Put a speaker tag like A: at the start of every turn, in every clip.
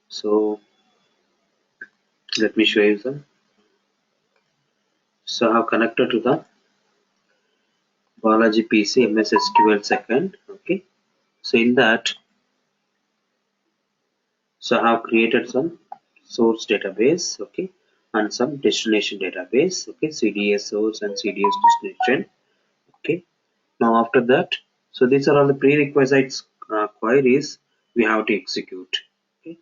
A: So let me show you some. So I have connected to the biology PC MS SQL second. Okay. So in that, so I have created some source database, okay, and some destination database, okay, CDS source and CDS destination, okay. Now after that, so these are all the prerequisites queries we have to execute. Okay.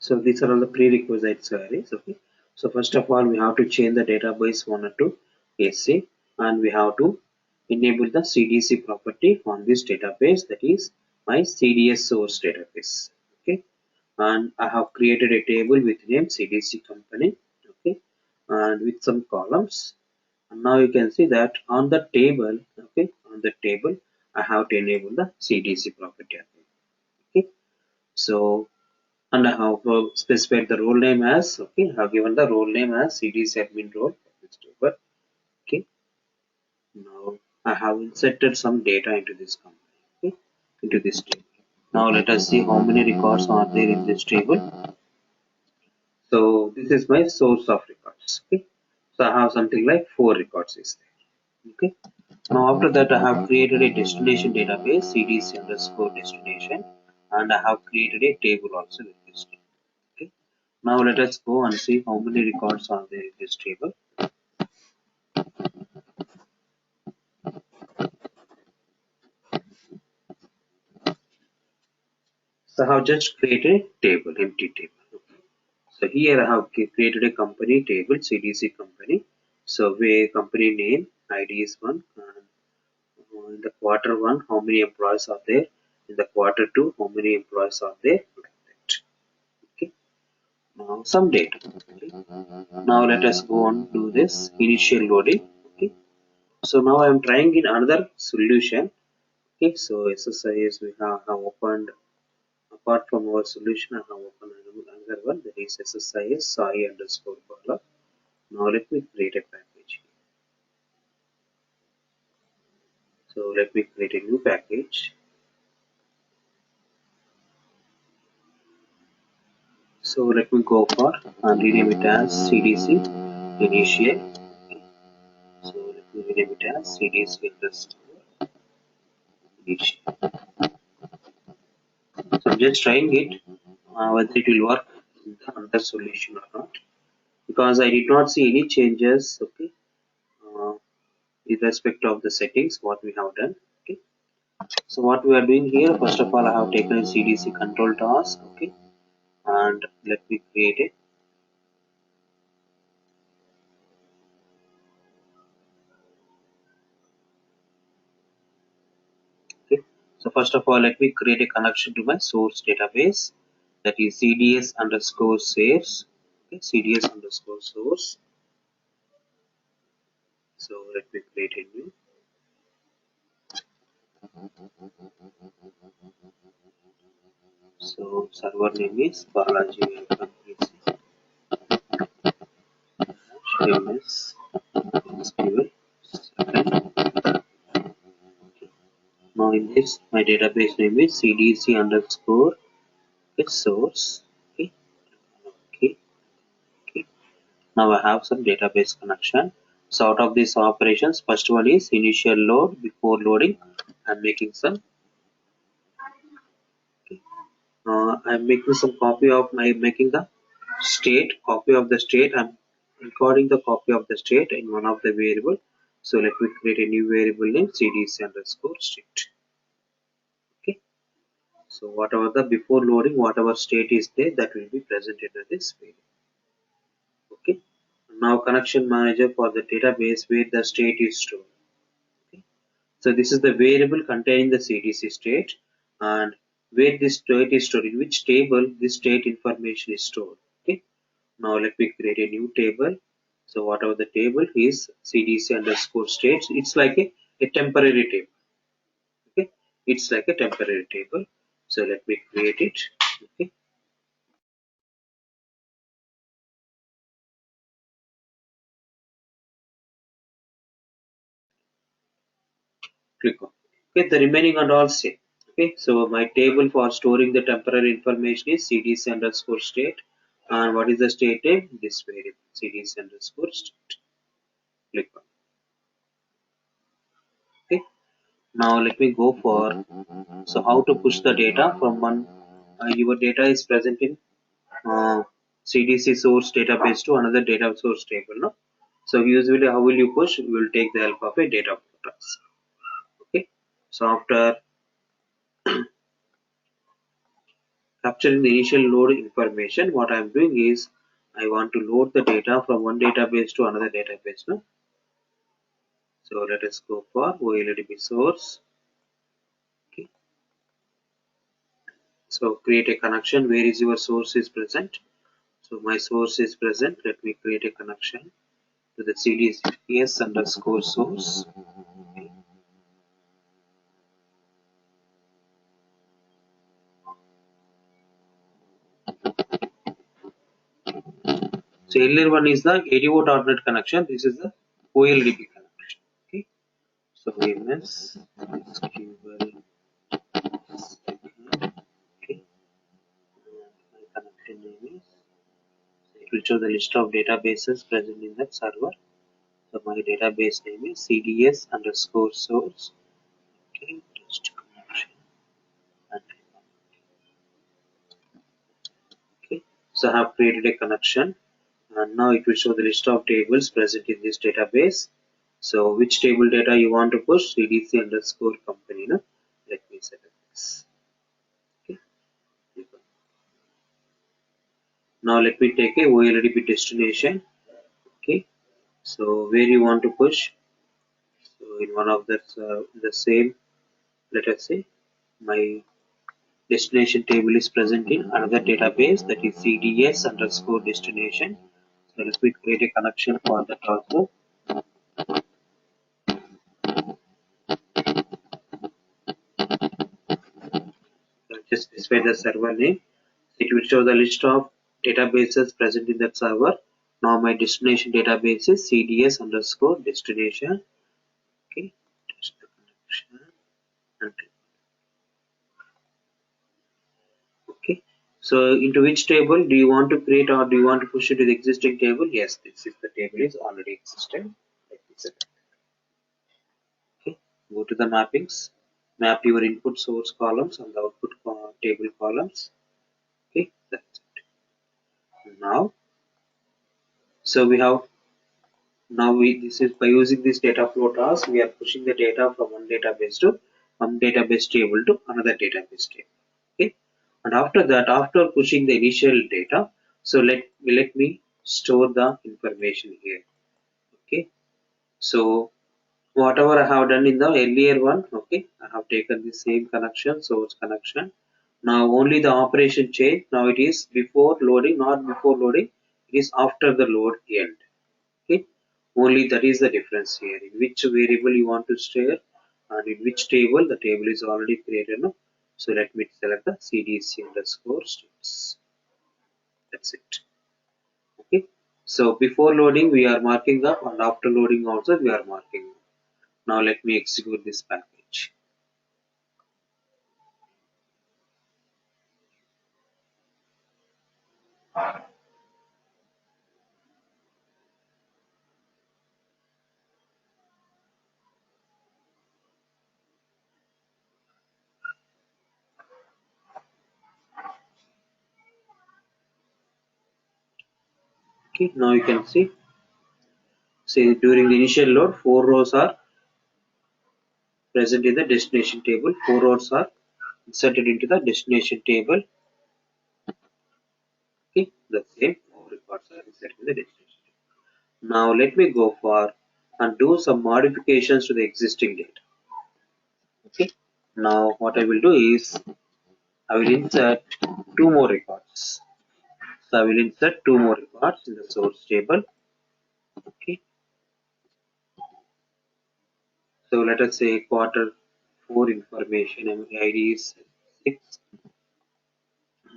A: So these are all the prerequisite queries. Okay. So first of all, we have to change the database owner to AC, and we have to enable the CDC property on this database, that is my CDS source database. Okay. And I have created a table with name CDC company. Okay. And with some columns. And now you can see that on the table, okay, on the table, I have to enable the CDC property. Okay. So and I have specified the role name as, okay, I have given the role name as CDC admin role for this table. Okay. Now I have inserted some data into this company, okay, into this table. Now let us see how many records are there in this table. So this is my source of records. Okay. So I have something like 4 records is there. Okay. Now after that I have created a destination database CDC underscore destination, and I have created a table also with this table. Okay. Now let us go and see how many records are there in this table. So I have just created a table, empty table. Okay. So here I have created a company table, CDC company. So where company name, ID is 1, and in the quarter 1, how many employees are there? In the quarter 2, how many employees are there? Like that. Okay. Now some data. Okay. Now let us go on to this initial loading. Okay. So now I am trying in another solution. Okay. So SSIS we have opened. Apart from our solution, I have opened another one, that is SSIS SAI underscore color. Now let me create a package. So let me create a new package. So let me go for and rename it as CDC initial. So let me rename it as CDC underscore initial. So I'm just trying it whether it will work in the other solution or not, because I did not see any changes. Okay, uh, with respect of the settings what we have done. Okay. So what we are doing here, first of all, I have taken a CDC control task, okay, and let me create it. Okay. So first of all, let me create a connection to my source database, that is CDS underscore source. Okay, CDS underscore source. So let me create a new. So server name is Balaji Welcome PC. MS SQL. Now in this, my database name is CDC underscore source. Okay. Okay. Okay. Now I have some database connection. So out of these operations, first one is initial load. Before loading, I'm making some. Okay. I'm making some copy of my making the state copy of the state. I'm recording the copy of the state in one of the variable. So let me create a new variable name CDC underscore state. Okay. So whatever the before loading, whatever state is there, that will be present in this variable. Okay. Now connection manager for the database where the state is stored. Okay. So this is the variable containing the CDC state, and where this state is stored, in which table this state information is stored. Okay. Now let me create a new table. So whatever the table is CDC underscore states, it's like a temporary table. Okay. It's like a temporary table. So let me create it. Okay. Click on. Okay, the remaining and all same. Okay, so my table for storing the temporary information is CDC underscore state, and what is the state name? This variable CDC underscore state. Click on. Okay, now let me go for so how to push the data from one. Your data is present in CDC source database to another data source table. No, so usually how will you push? We will take the help of a data portals. Okay, so after capturing the initial load information, what I am doing is I want to load the data from one database to another database. No? So let us go for OLEDB source. Okay. So create a connection. Where is your source is present? So my source is present. Let me create a connection to the CDS underscore source. Okay. So earlier one is the ADO.NET connection. This is the OLDB connection. Okay. So MS SQL. Okay. My connection name is. It will show the list of databases present in that server. So my database name is CDS underscore source. Okay. Test connection. Okay. So I have created a connection, and now it will show the list of tables present in this database. So which table data you want to push? CDC underscore company. No? Let me select this. Okay. Now let me take a OLDB destination. Okay. So where you want to push? So in one of the same, let us say my destination table is present in another database, that is CDS underscore destination. So let me create a connection for that also. So just specify the server name. It will show the list of databases present in that server. Now my destination database is CDS underscore destination. Okay, test the connection. And okay, so into which table do you want to create, or do you want to push it to the existing table? Yes, this is the table is already existing. Like this. Okay, go to the mappings. Map your input source columns and the output table columns. Okay, that's it. Now, so we have this is by using this data flow task, we are pushing the data from one database table to another database table. Okay, and after that, after pushing the initial data, so let me store the information here. Okay, so whatever I have done in the earlier one, okay, I have taken the same connection, source connection. Now only the operation change. Now it is before loading, not before loading. It is after the load end. Okay, only that is the difference here. In which variable you want to store and in which table, the table is already created. No? So let me select the CDC underscore states. That's it. Okay. So before loading we are marking up, and after loading also we are marking up. Now let me execute this package. Okay, now you can see, say during the initial load, 4 rows are present in the destination table. 4 rows are inserted into the destination table. Okay, the same 4 records are inserted in the destination table. Now let me go for and do some modifications to the existing data. Okay. Now what I will do is I will insert 2 more records. So I will insert 2 more records in the source table. Okay. So let us say quarter 4 information, and ID is 6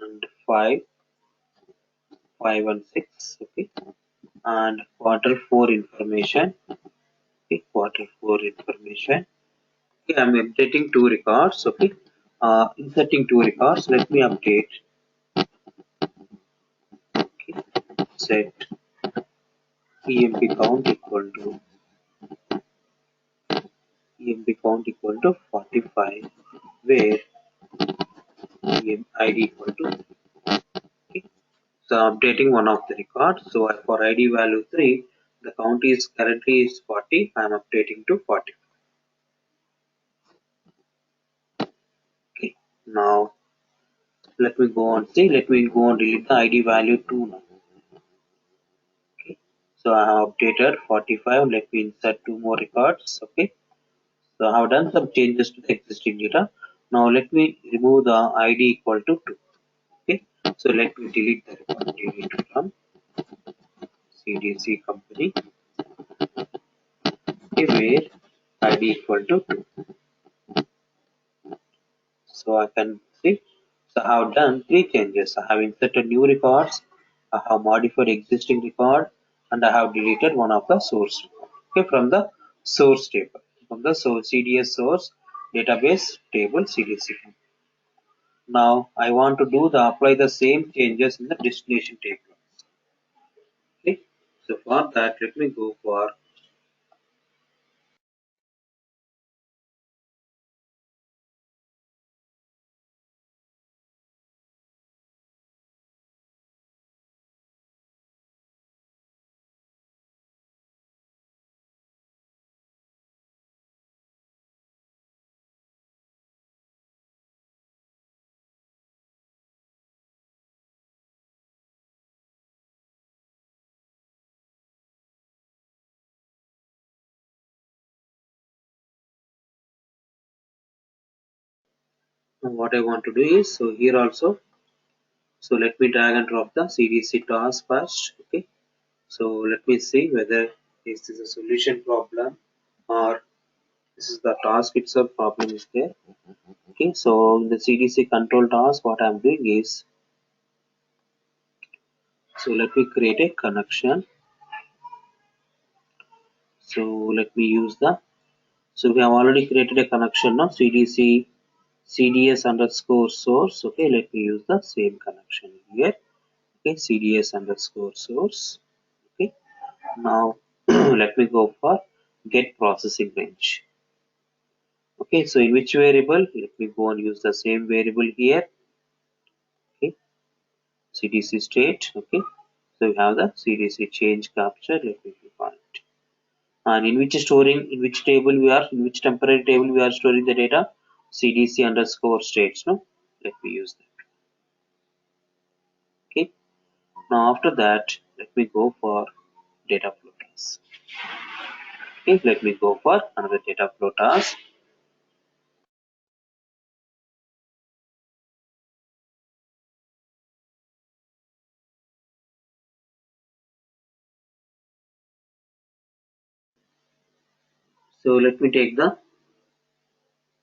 A: and 5, 5 and 6. Okay. And quarter 4 information. Okay. Quarter 4 information. Okay, I'm updating two records. Okay, inserting two records. Let me update. Okay, set emp count equal to emp count equal to 45, where emp id equal to. Okay, so updating one of the records. So for id value 3, the count is currently is 40. I'm updating to 40. Okay, now let me go on. See, let me go on delete the id value 2 now. Okay, so I have updated 45. Let me insert two more records. Okay, so I have done some changes to the existing data. Now let me remove the id equal to 2. Okay, so let me delete the record. Delete from CDC company. Okay, where id equal to 2. So I can see. So I have done three changes. I have inserted new records. I have modified existing record, and I have deleted one of the source record. Okay, from the source table, from the source CDS source database table CDC. Now I want to do the apply the same changes in the destination table. Okay, so for that, let me go for what I want to do is, so here also, so let me drag and drop the CDC task first. Okay, so let me see whether this is a solution problem or this is the task itself problem is there. Okay, so in the CDC control task, what I'm doing is, so let me create a connection. So let me use the, so we have already created a connection now, CDC CDS underscore source. Okay, let me use the same connection here. Okay, CDS underscore source. Okay, now let me go for get processing range. Okay, so in which variable? Let me go and use the same variable here. Okay, CDC state. Okay, so we have the CDC change capture. Let me click on it. And in which storing, in which table we are, in which temporary table we are storing the data? CDC underscore states. No, let me use that. Okay, now after that, let me go for data flow task. Okay, let me go for another data flow task. So let me take the,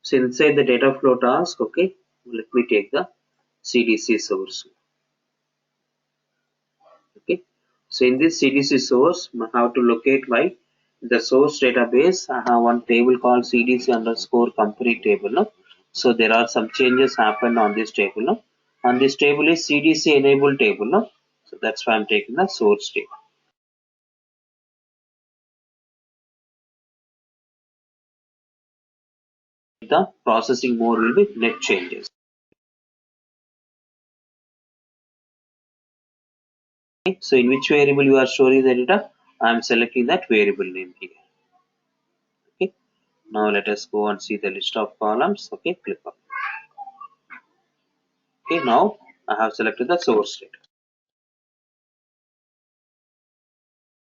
A: so inside the data flow task, okay, let me take the CDC source. Okay, so in this CDC source, I have to locate my the source database. I have one table called CDC underscore company table. No? So there are some changes happened on this table. No? On this table is CDC enabled table. No? So that's why I'm taking the source table. The processing mode will be net changes. Okay, so in which variable you are storing the data? I am selecting that variable name here. Okay, now let us go and see the list of columns. Okay, click on. Okay, now I have selected the source data.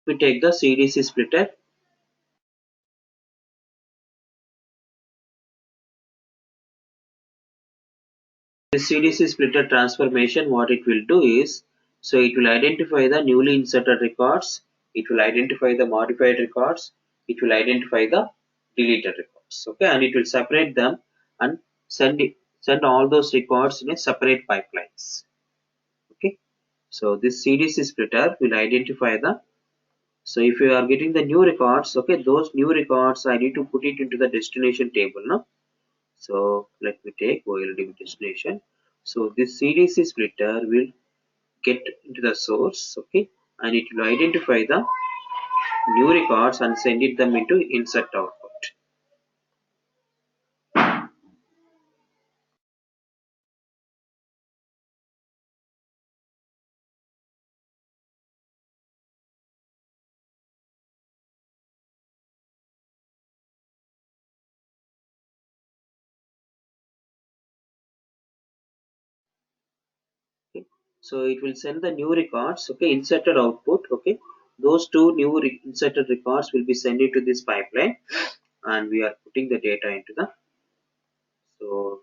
A: We take the CDC splitter. This CDC splitter transformation, what it will do is, so it will identify the newly inserted records, it will identify the modified records, it will identify the deleted records. Okay, and it will separate them and send all those records in a separate pipelines. Okay, so this CDC splitter will identify the So if you are getting the new records, okay, those new records I need to put it into the destination table, no? So let me take OLD destination. So this CDC splitter will get into the source, okay, and it will identify the new records and send it them into insert output. Okay. So it will send the new records, okay, inserted output, okay. Those two new inserted records will be sent into this pipeline, and we are putting the data into the. So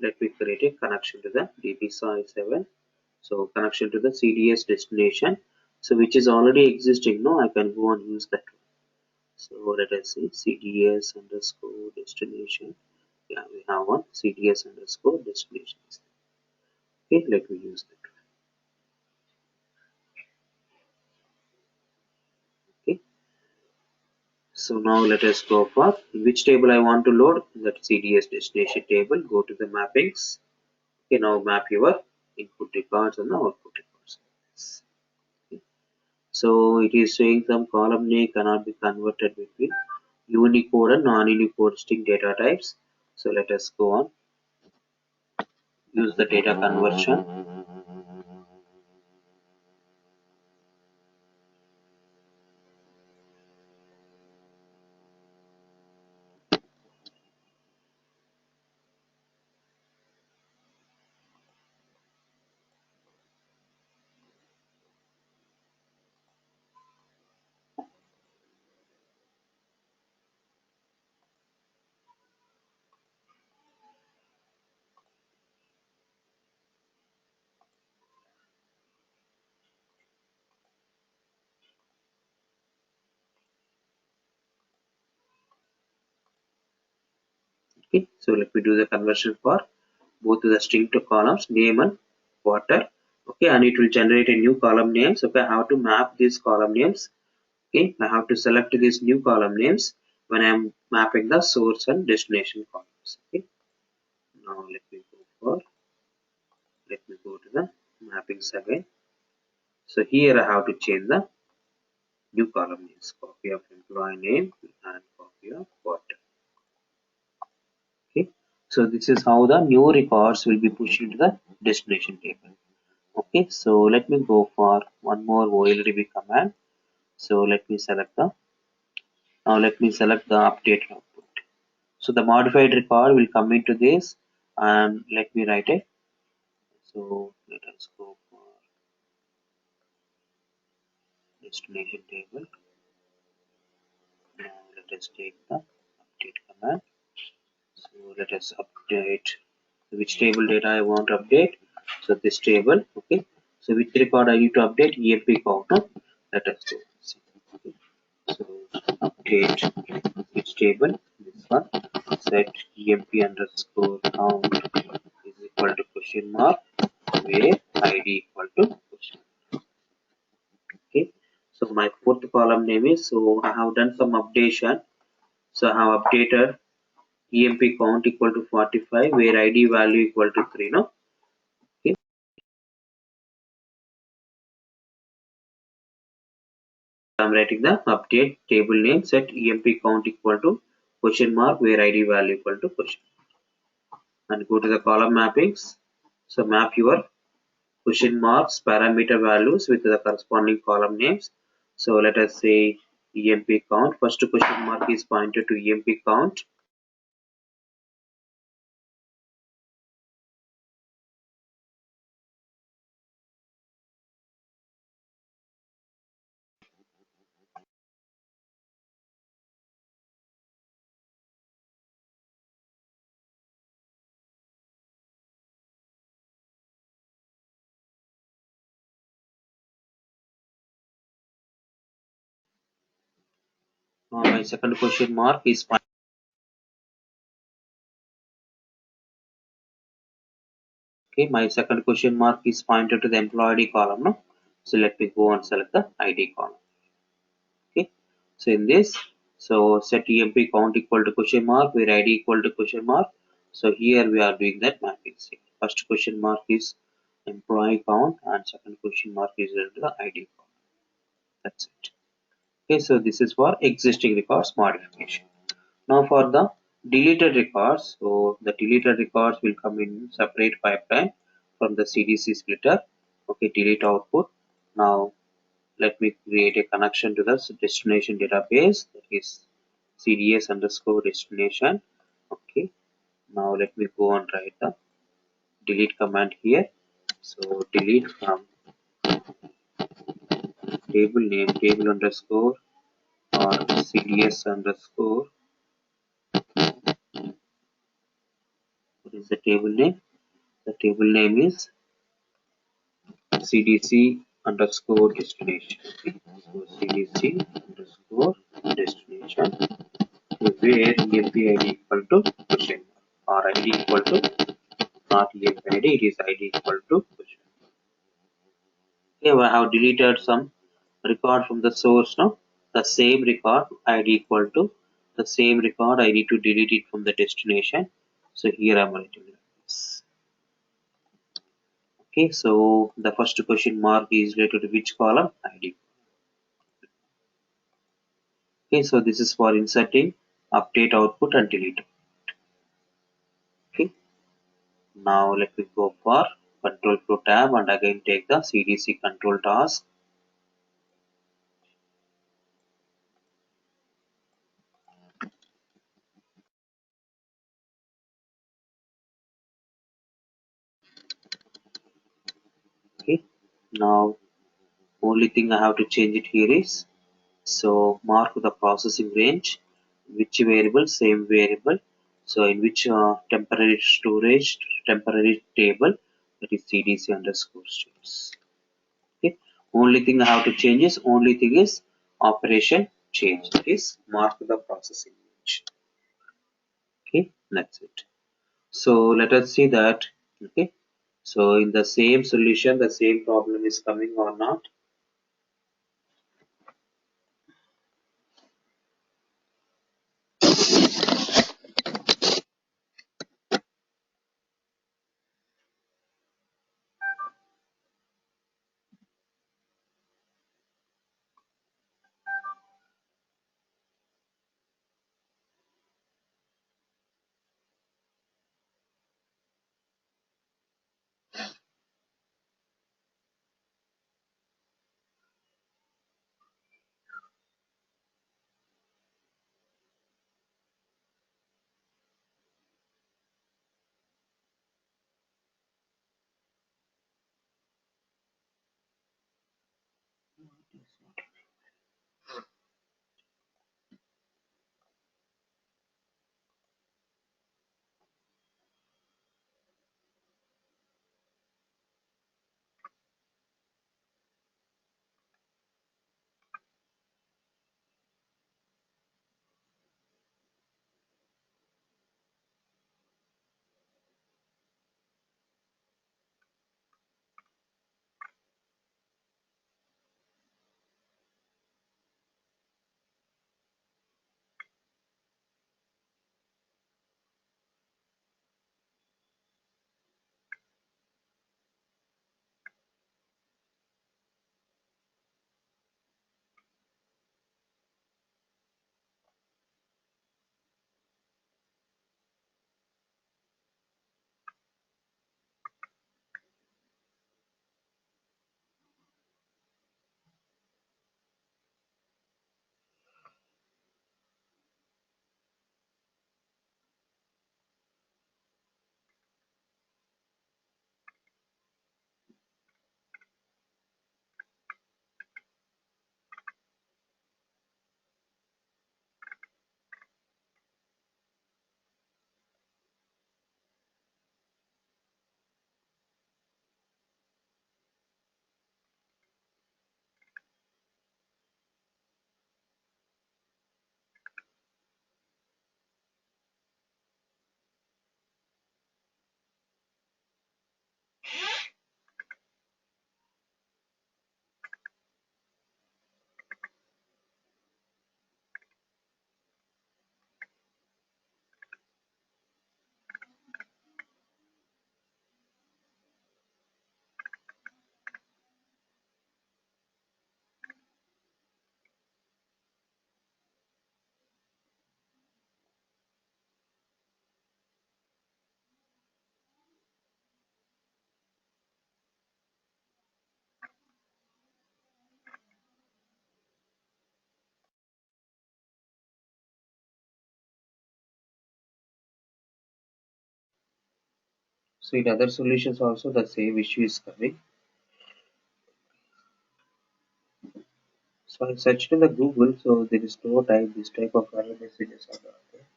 A: let me create a connection to the DB7. So connection to the CDS destination. So which is already existing. No, I can go and use that one. So let us see CDS underscore destination. Yeah, we have one CDS underscore destination. Okay, let me use that. Okay. So now let us go for which table I want to load. That CDS destination table. Go to the mappings. Okay, now map your input records and the output records. Okay. So it is saying some column name cannot be converted between Unicode and non-Unicode string data types. So let us go on. Use the data conversion. Okay, so let me do the conversion for both the string to columns, name and quarter. Okay, and it will generate a new column names. Okay, I have to map these column names. Okay, I have to select these new column names when I am mapping the source and destination columns. Okay, now let me go to the mappings again. So here I have to change the new column names. Copy of employee name and copy of quarter. Okay, so this is how the new records will be pushed into the destination table. Okay, so let me go for one more OLDB command. So let me select the update output. So the modified record will come into this, and let me write it. So let us go for destination table. Now let us take the update command. So let us update which table data I want to update. So this table, okay. So which record I need to update? EMP count. No? Let us do this. Okay. So update which table? This one. Set EMP underscore count is equal to question mark where ID equal to question. Okay. So my fourth column name is, so I have done some updation. So I have updated EMP count equal to 45 where ID value equal to 3. No? Okay. I'm writing the update table name set EMP count equal to question mark where ID value equal to question, and go to the column mappings. So map your question marks parameter values with the corresponding column names. So let us say EMP count. First question mark is pointed to EMP count. My second question mark is okay. My second question mark is pointed to the employee column. No? So let me go and select the ID column. Okay. So in this, so set emp count equal to question mark where ID equal to question mark. So here we are doing that mapping. First question mark is employee count and second question mark is the ID count. That's it. Okay, so this is for existing records modification. Now for the deleted records, so the deleted records will come in separate pipeline from the CDC splitter. Okay, delete output. Now let me create a connection to the destination database, that is CDS underscore destination. Okay, now let me go and write the delete command here. So delete from table name table underscore or CDS underscore. What is the table name? The table name is CDC underscore destination. Okay. So CDC underscore destination where EMP ID equal to question or ID equal to not EMP ID, it is ID equal to question. Here I have deleted some record from the source now. The same record ID equal to the same record I need to delete it from the destination. So here I am writing this. Okay, so the first question mark is related to which column? ID. Okay, so this is for inserting update output and delete. Okay, now let me go for control flow tab and again take the CDC control task. Okay, now only thing I have to change it here is, so mark the processing range, which variable, same variable, so in which temporary storage, temporary table, that is CDC underscore states. Okay, only thing I have to change is, only thing is operation change, that is mark the processing range. Okay, that's it. So let us see that. Okay, so in the same solution the same problem is coming or not. So in other solutions also the same issue is coming. So I searched in the Google, so there is no type this type of error messages are not there.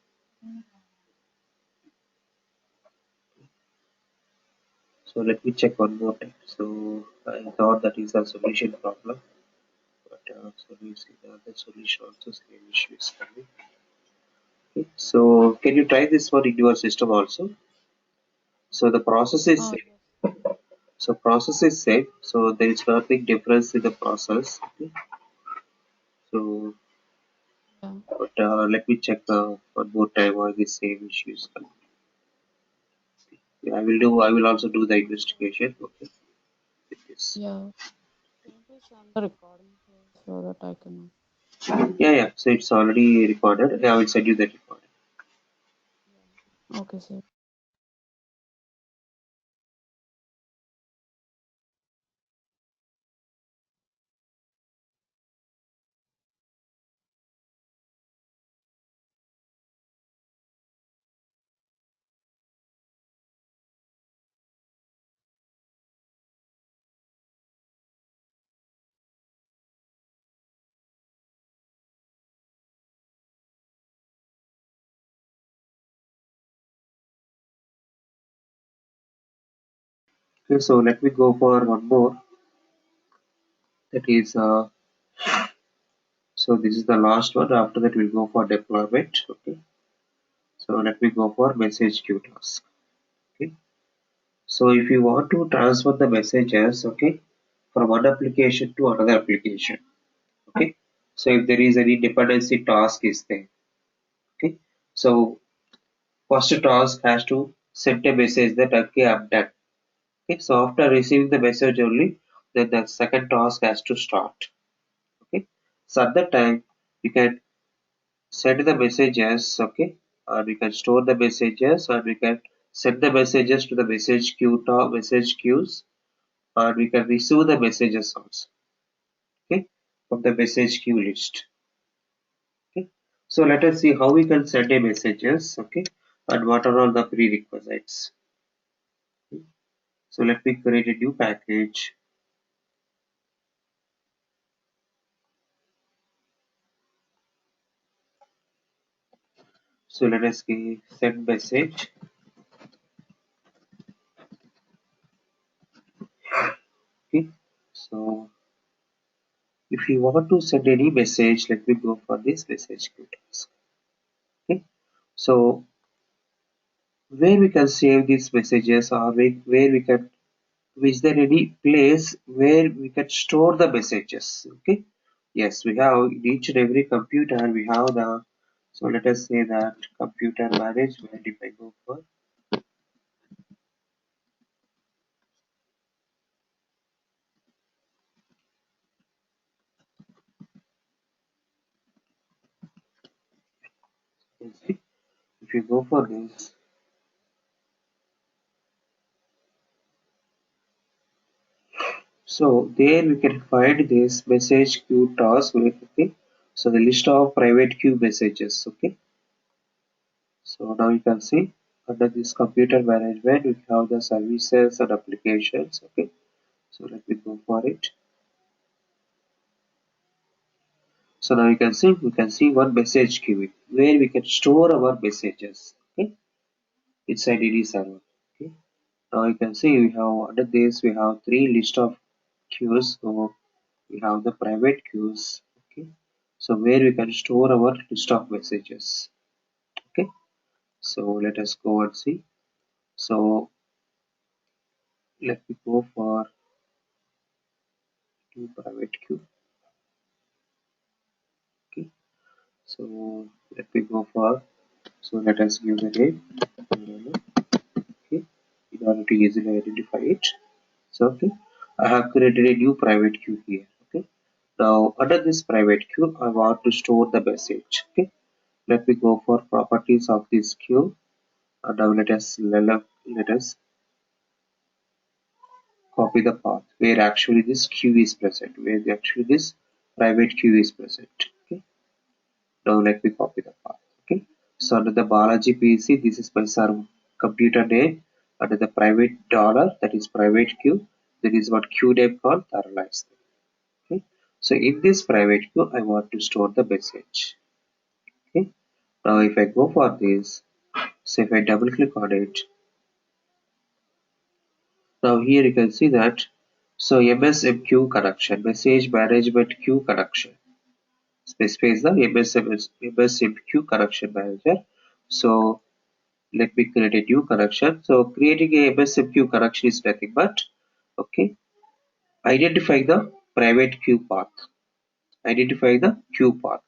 A: So let me check one more time. So I thought that is a solution problem, but so we see the other solution also same issue is coming. Okay. So can you try this one in your system also? So the process is same.
B: Yes.
A: So process is same. So there is nothing difference in the process. Okay. So
B: Yeah.
A: but let me check one more time why the same issue is coming. Yeah, I will do. I will also do the investigation. Okay. With this.
B: Yeah. Can you please send the recording so that I can know?
A: Yeah, yeah. So it's already recorded. Yeah, I will send you the recording.
B: Okay, sir.
A: Okay, so let me go for one more. That is, so this is the last one. After that, we'll go for deployment. Okay. So let me go for message queue task. Okay. So if you want to transfer the messages, okay, from one application to another application, okay. So if there is any dependency task is there, okay. So first task has to send a message that okay, I'm done. Okay. So after receiving the message only, then the second task has to start. Okay. So at that time, you can send the messages, okay, and we can store the messages, and we can send the messages to the message queue to message queues, and we can receive the messages also, okay, from the message queue list. Okay. So let us see how we can send a messages, okay, and what are all the prerequisites. Okay. So let me create a new package. So let us say send message. Okay. So if you want to send any message, let me go for this message queue task. Okay. So where we can save these messages, or where we can, is there any place where we can store the messages? Okay, yes, we have in each and every computer we have the, so let us say that computer management. If I go for, if you go for this, so there we can find this message queue task with, okay, so the list of private queue messages. Okay, so now you can see under this computer management we have the services and applications. Okay, so let me go for it. So now you can see, we can see one message queue where we can store our messages, okay, inside any server. Okay, now you can see we have under this we have three list of queues. So we have the private queues, okay, so where we can store our list of messages. Okay, so let us go and see. So let me go for two private queue. Okay, so let me go for, so let us give the name, okay, in order to easily identify it. So okay, I have created a new private queue here. Okay, now under this private queue I want to store the message. Okay, let me go for properties of this queue, and now let us copy the path where actually this queue is present, where actually this private queue is present. Okay, now let me copy the path. Okay, so under the Balaji PC, this is my server computer name, Under the private dollar, that is private queue, there is what queue name called thermalize. Okay. So in this private queue, I want to store the message. Okay. Now if I go for this, so if I double click on it, now here you can see that, so MSMQ connection, message management queue connection, specifies the MSMQ connection manager. So let me create a new connection. So creating a MSMQ connection is nothing but, okay, identifying the private queue path. Identify the queue path.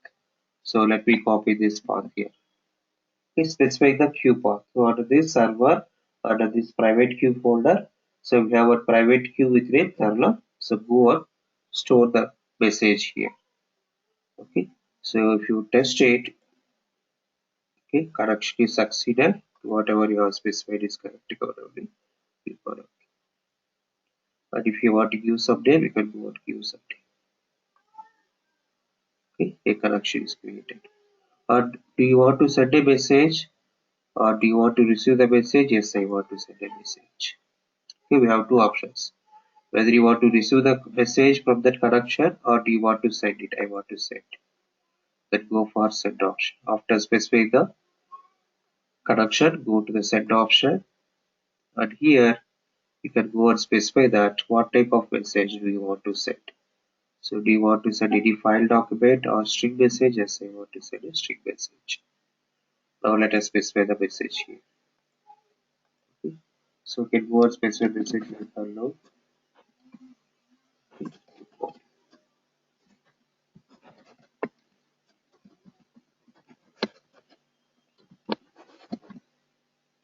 A: So let me copy this path here. Okay, specify the queue path. So under this server, under this private queue folder, so we have a private queue with name Tharla. So go and store the message here. Okay. So if you test it, okay, connection is succeeded. Whatever you have specified is correct. Only. And if you want to give some name, you can go and give some name. Okay, a connection is created. And do you want to send a message or do you want to receive the message? Yes, I want to send a message. Okay, we have two options. Whether you want to receive the message from that connection or do you want to send it? I want to send. Then go for send option. After specifying the connection, go to the send option. And here you can go and specify that what type of message do you want to send. So do you want to send any file document or string message? Yes, I want to send a string message. Now let us specify the message here. Okay. So we can go and specify message like hello.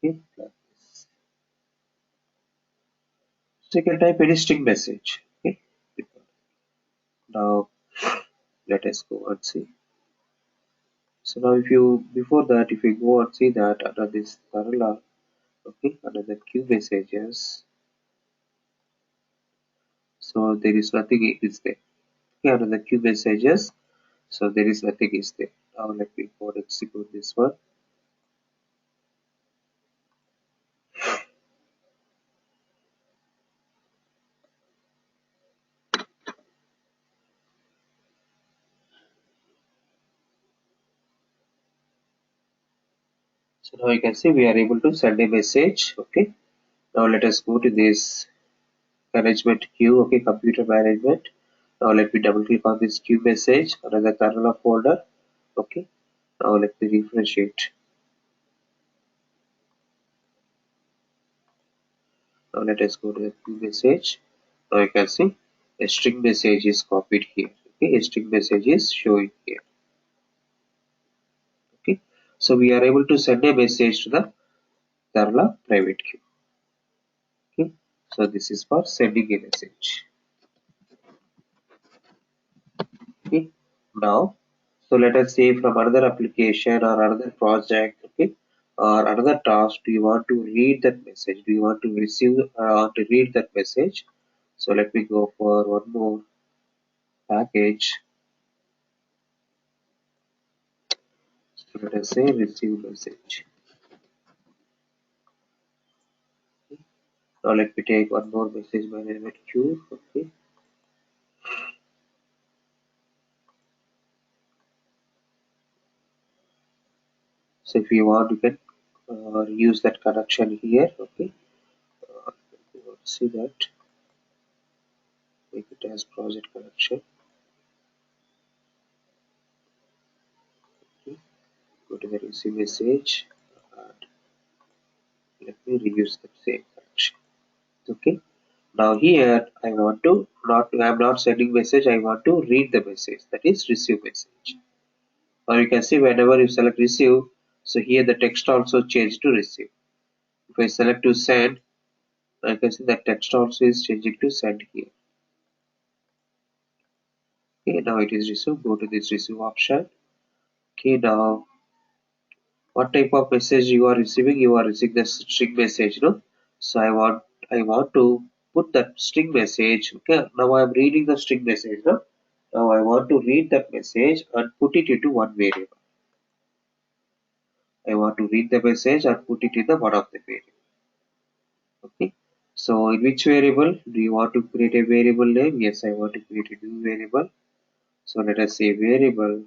A: Okay. So you can type any string message. Okay. Now let us go and see. So now if you before that if you go and see that under this Kerala, okay, under the queue messages, so there is nothing is there. Okay, under the queue messages, so there is nothing is there. Now let me go and execute this one. So now you can see we are able to send a message. Okay. Now let us go to this management queue. Okay, computer management. Now let me double click on this queue message under the Kerala folder. Okay. Now let me refresh it. Now let us go to the queue message. Now you can see a string message is copied here. Okay, a string message is showing here. Okay, so we are able to send a message to the Kerala private queue. Okay, so this is for sending a message. Okay, now so let us say from another application or another project, okay, or another task, do you want to read that message? Do you want to receive to read that message? So let me go for one more package. So let us say receive message. Now let me take one more message management queue. Okay. So if you want, you can use that connection here. Okay. You want to see that. Make it as project connection. Okay. Go to the receive message and let me reuse the same connection. Okay. Now here I want to I'm not sending message. I want to read the message. That is receive message. Or you can see whenever you select receive, so here the text also changed to receive. If I select to send, I can see that text also is changing to send here. Okay, now it is receive. Go to this receive option. Okay, now what type of message you are receiving? You are receiving the string message, no? So I want to put that string message. Okay, now I am reading the string message, no? Now I want to read that message and put it into one variable. I want to read the message and put it in the one of the variable. Okay. So in which variable do you want to create a variable name? Yes, I want to create a new variable. So let us say variable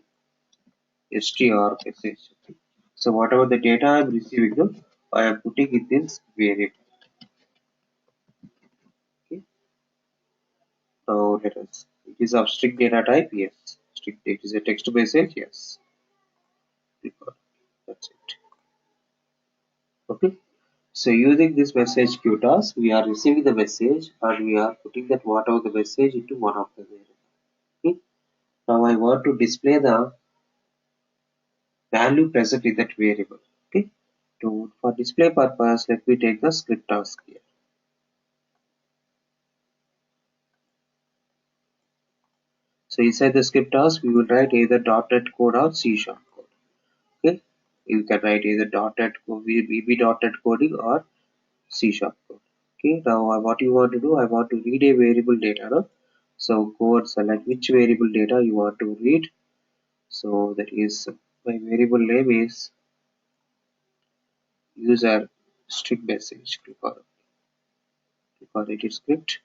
A: str message. Okay. So whatever the data I am receiving, no, I am putting in this variable. Okay. Now let us. It is of strict data type. Yes. Strict. It is a text message. Yes. That's it. Okay. So using this message queue task, we are receiving the message and we are putting that whatever the message into one of the variable. Okay. Now I want to display the value present in that variable. Okay. To for display purpose, let me take the script task here. So inside the script task, we will write either .NET code or C# code. Okay. You can write either .NET code, VB .NET coding or C# code. Okay. Now what you want to do? I want to read a variable data. No? So go and select which variable data you want to read. So that is my variable name is user string message. Click on edit script.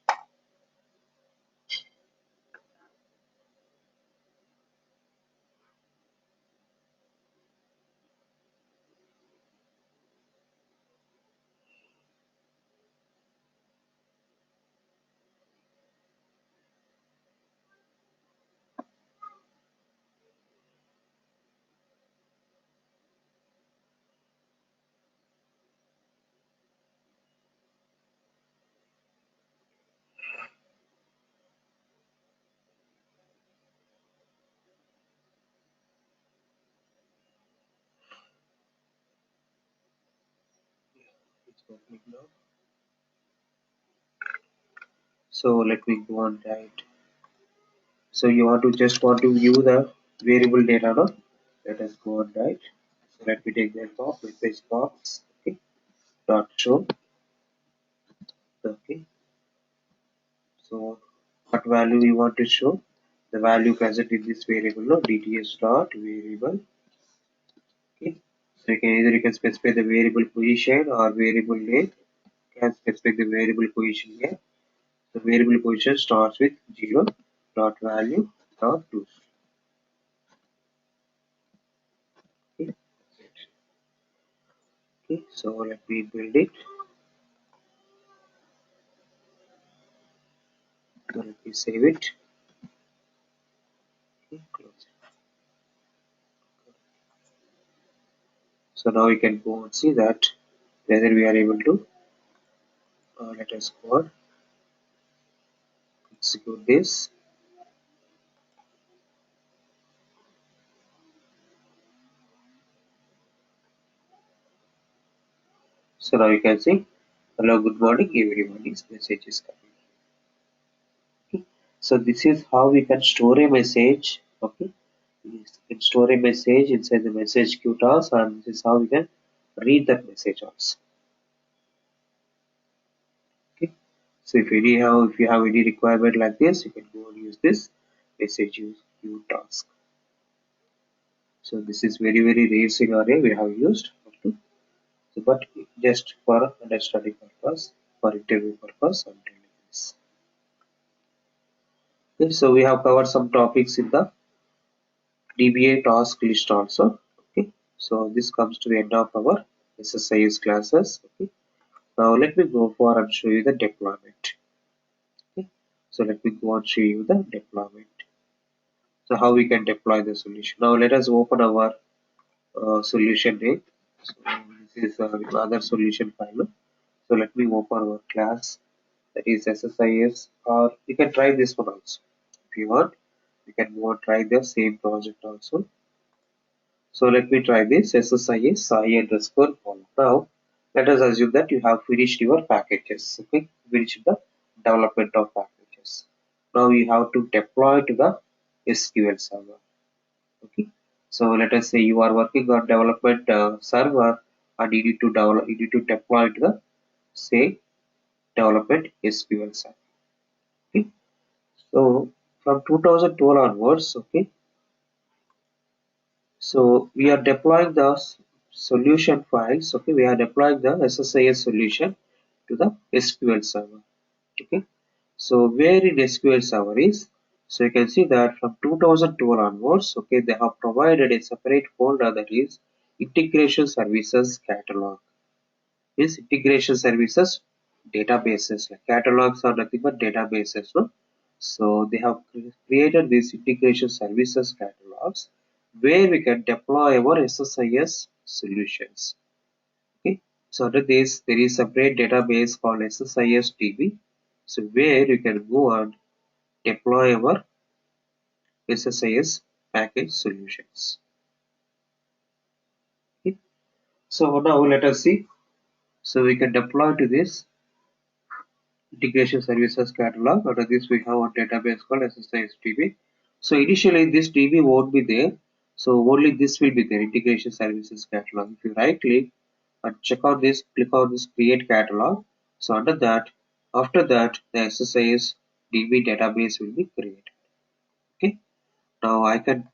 A: It's opening now. So let me go on write. So you want to just want to view the variable data, no? Let us go on write. So let me take that box, message box, okay, dot show, okay. So what value we want to show? The value present in this variable, no? DTS dot variable, okay. So you can specify the variable position or variable name. You can specify the variable position here. The variable position starts with 0 dot value dot to. Okay. Okay, so let me build it. So let me save it. Okay, close it. So now we can go and see that whether we are able to let us go and execute this. So now you can see hello, good morning, everybody's message is coming. Okay. So this is how we can store a message. Okay, we can store a message inside the message queue task, and this is how we can read that message also. Okay. So if you have any requirement like this, you can go and use this message queue task. So this is very rare scenario we have used. Okay. So, but just for understanding purpose, for interview purpose, I'm telling this. Okay, so we have covered some topics in the DBA task list also. Okay, so this comes to the end of our SSIS classes. Okay, now let me go for and show you the deployment. Okay, so let me go and show you the deployment. So how we can deploy the solution. Now let us open our solution name. So this is another solution file. So let me open our class, that is SSIS, or you can try this one also if you want. You can go and try the same project also. So let me try this SSIS I _ Now let us assume that you have finished your packages. Okay, finished the development of packages. Now you have to deploy to the SQL server. Okay, so let us say you are working on development server and you need to deploy to the say development SQL server. Okay, so from 2012 onwards, okay, so we are deploying the solution files. Okay, we are deploying the SSIS solution to the SQL server. Okay, so where in SQL server is, so you can see that from 2012 onwards, okay, they have provided a separate folder that is integration services catalog. Is integration services databases, like catalogs are nothing but databases, no? So they have created these integration services catalogs where we can deploy our SSIS solutions. Okay, so under this there is a separate database called SSIS DB, so where you can go and deploy our SSIS package solutions. Okay, so now let us see. So we can deploy to this integration services catalog. Under this we have a database called SSIS DB. So initially this DB won't be there. So only this will be there, integration services catalog. If you right click and check out this, click on this create catalog. So under that, after that the SSIS DB database will be created. Okay. Now I can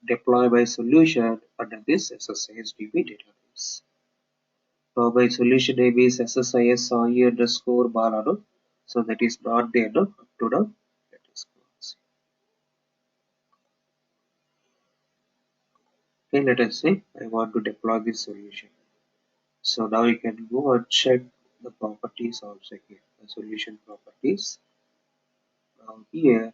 A: deploy my solution under this SSIS DB database. Now my solution name is SSIS underscore Balano. So that is not there no, up to now. Let us close. Okay, let us say I want to deploy this solution. So now you can go and check the properties also here, the solution properties. Now here,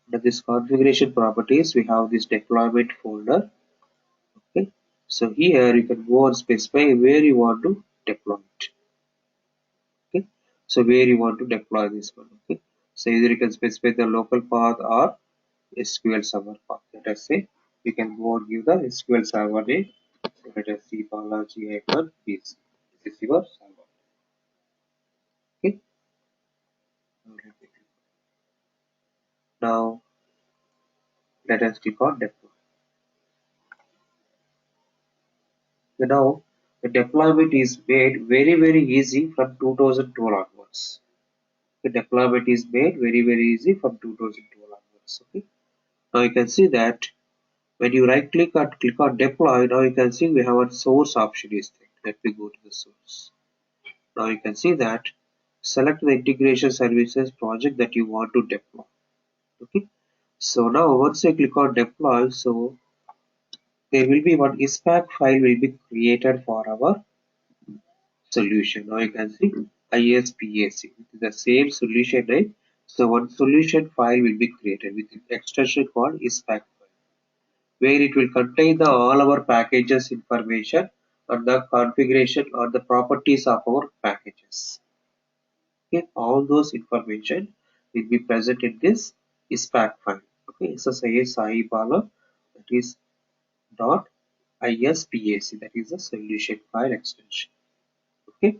A: under this configuration properties, we have this deployment folder. Okay, so here you can go and specify where you want to deploy it. Okay, so where you want to deploy this one. Okay, so either you can specify the local path or SQL server path. Let us say you can go and give the SQL server name. So let us see Balaji icon PC. This is your server. Okay, now let us click on deploy. So now the deployment is made very easy from 2012 onwards. The deployment is made very easy from 2012 onwards. Okay, now you can see that when you right click and click on deploy, now you can see we have a source option is there. Let me go to the source. Now you can see that select the integration services project that you want to deploy. Okay, so now once I click on deploy, so there will be one ISPAC file will be created for our solution. Now you can see ISPAC, the same solution name. So one solution file will be created with an extension called ISPAC file, where it will contain all our packages information and the configuration or the properties of our packages. Okay, all those information will be present in this ISPAC file. Okay, SSIS Saibala, that is dot ISPAC, that is the solution file extension. Okay,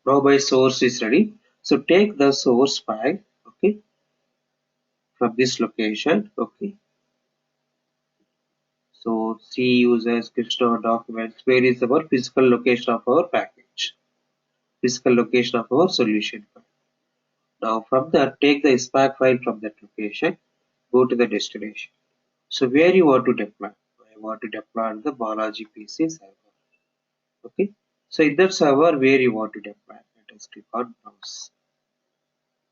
A: now my source is ready. So take the source file, okay, from this location. Okay, so C users, Krishna documents, where is our physical location of our package, physical location of our solution file. Now from that, take the SPAC file from that location, go to the destination. So where you want to deploy? I want to deploy on the Balaji PC server. Okay, so in that server where you want to deploy, let us click on browse.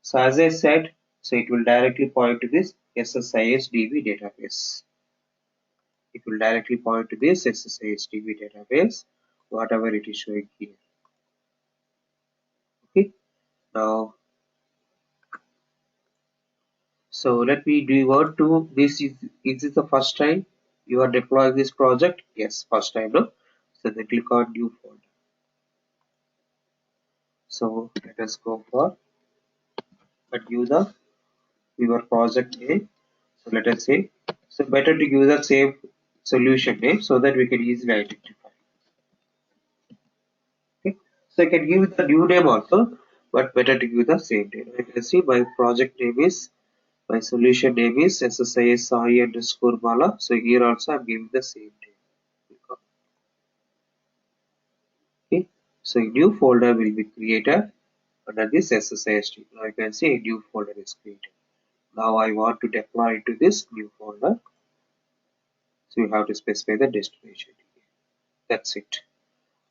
A: So as I said, so it will directly point to this SSIS DB database. It will directly point to this SSIS DB database, whatever it is showing here. Okay, now so let me, do you want to, this is the first time you are deploying this project? Yes, first time, no? So then click on new folder. So let us go for and give the your project name. So let us say, so better to give the same solution name so that we can easily identify. Okay, so I can give the new name also, but better to give the same name. You can see my project name is, my solution name is SSIS Sai underscore Bala. So here also I'm giving the same name. Okay, so a new folder will be created under this SSIS team. Now you can see a new folder is created. Now I want to deploy to this new folder. So we have to specify the destination. That's it.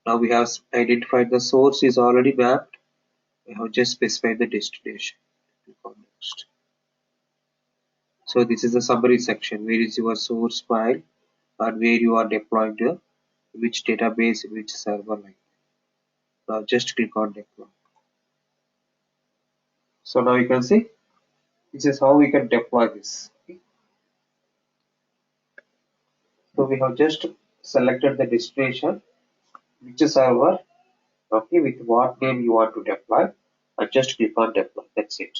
A: Now we have identified the source is already mapped. We have just specified the destination. Click on next. So this is the summary section. Where is your source file and where you are deploying to which database, which server. Like now just click on deploy. So now you can see this is how we can deploy this. Okay. So we have just selected the destination, which server, okay, with what name you want to deploy, and just click on deploy. That's it.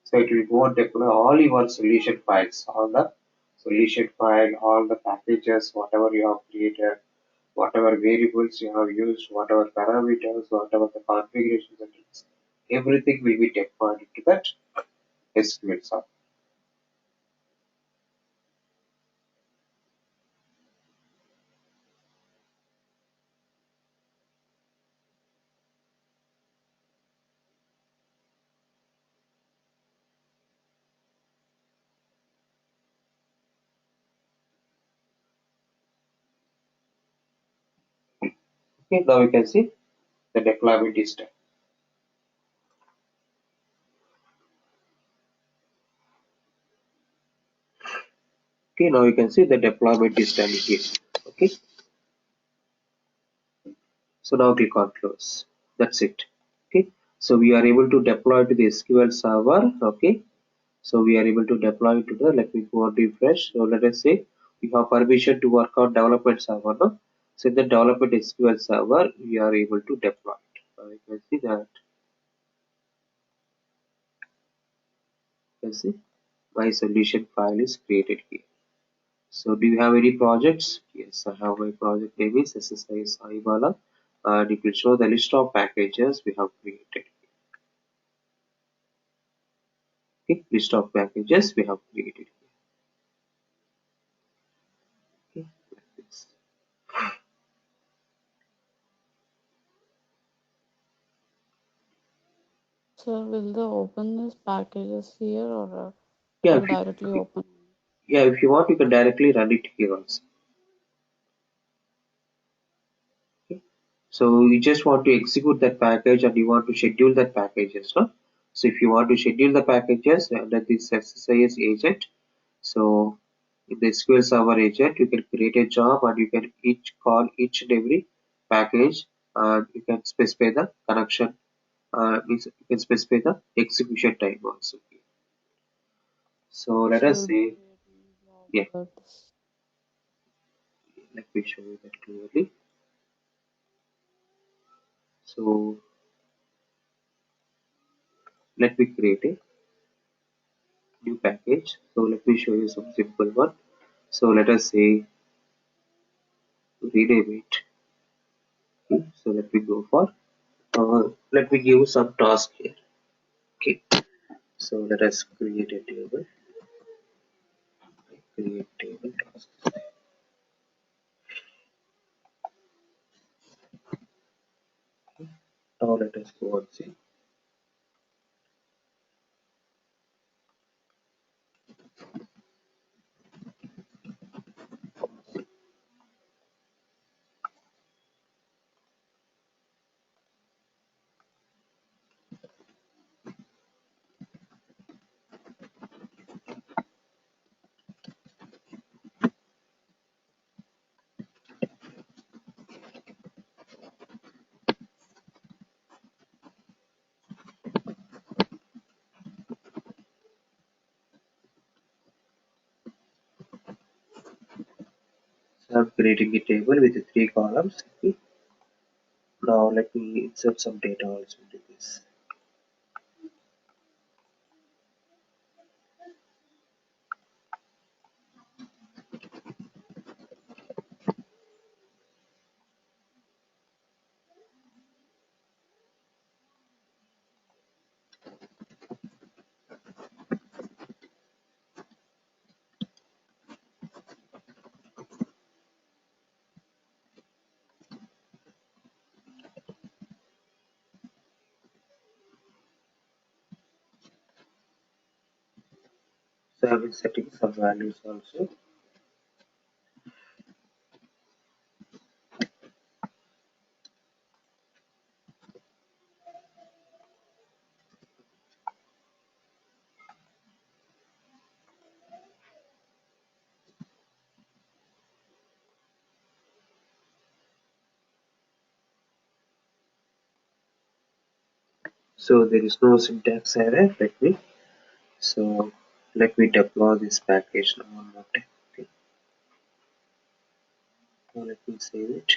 A: So it will go and deploy all your solution files, all the solution file, all the packages, whatever you have created, whatever variables you have used, whatever parameters, whatever the configuration settings, everything will be deployed into that SQL server. Okay, now you can see the deployment is done. Okay, now you can see the deployment is done here. Okay, so now click on close. That's it. Okay, so we are able to deploy to the SQL server. Okay, so we are able to deploy to the, let me go and refresh. So let us say we have permission to work on development server. No? So in the development SQL server, we are able to deploy it. You can see that. You can see my solution file is created here. So do you have any projects? Yes, I have my project name is SSIS and it will show the list of packages we have created. Okay, list of packages we have created here. Okay, like this.
B: So will they open these packages here or I
A: Yeah,
B: can directly open?
A: if you want, you can directly run it here also. Okay. So you just want to execute that package and you want to schedule that packages, no? So if you want to schedule the packages under this SSIS agent, so in the SQL Server agent, you can create a job and you can each call each and every package and you can specify the connection. You can specify the execution time also. So let
B: So
A: us
B: we'll be
A: say,
B: creating job
A: yeah,
B: alerts.
A: let me show you that clearly. So let me create a new package. So let me show you some simple one. So let us say rename it. Okay. So let me go for let me give some task here. Okay. So let us create a table. Create table task. Now let us go and see. So I'm creating a table with three columns. Okay. Now let me insert some data also into this. So I'm setting some values also. So there is no syntax error. Let me deploy this package now one more time. Okay. Now let me save it.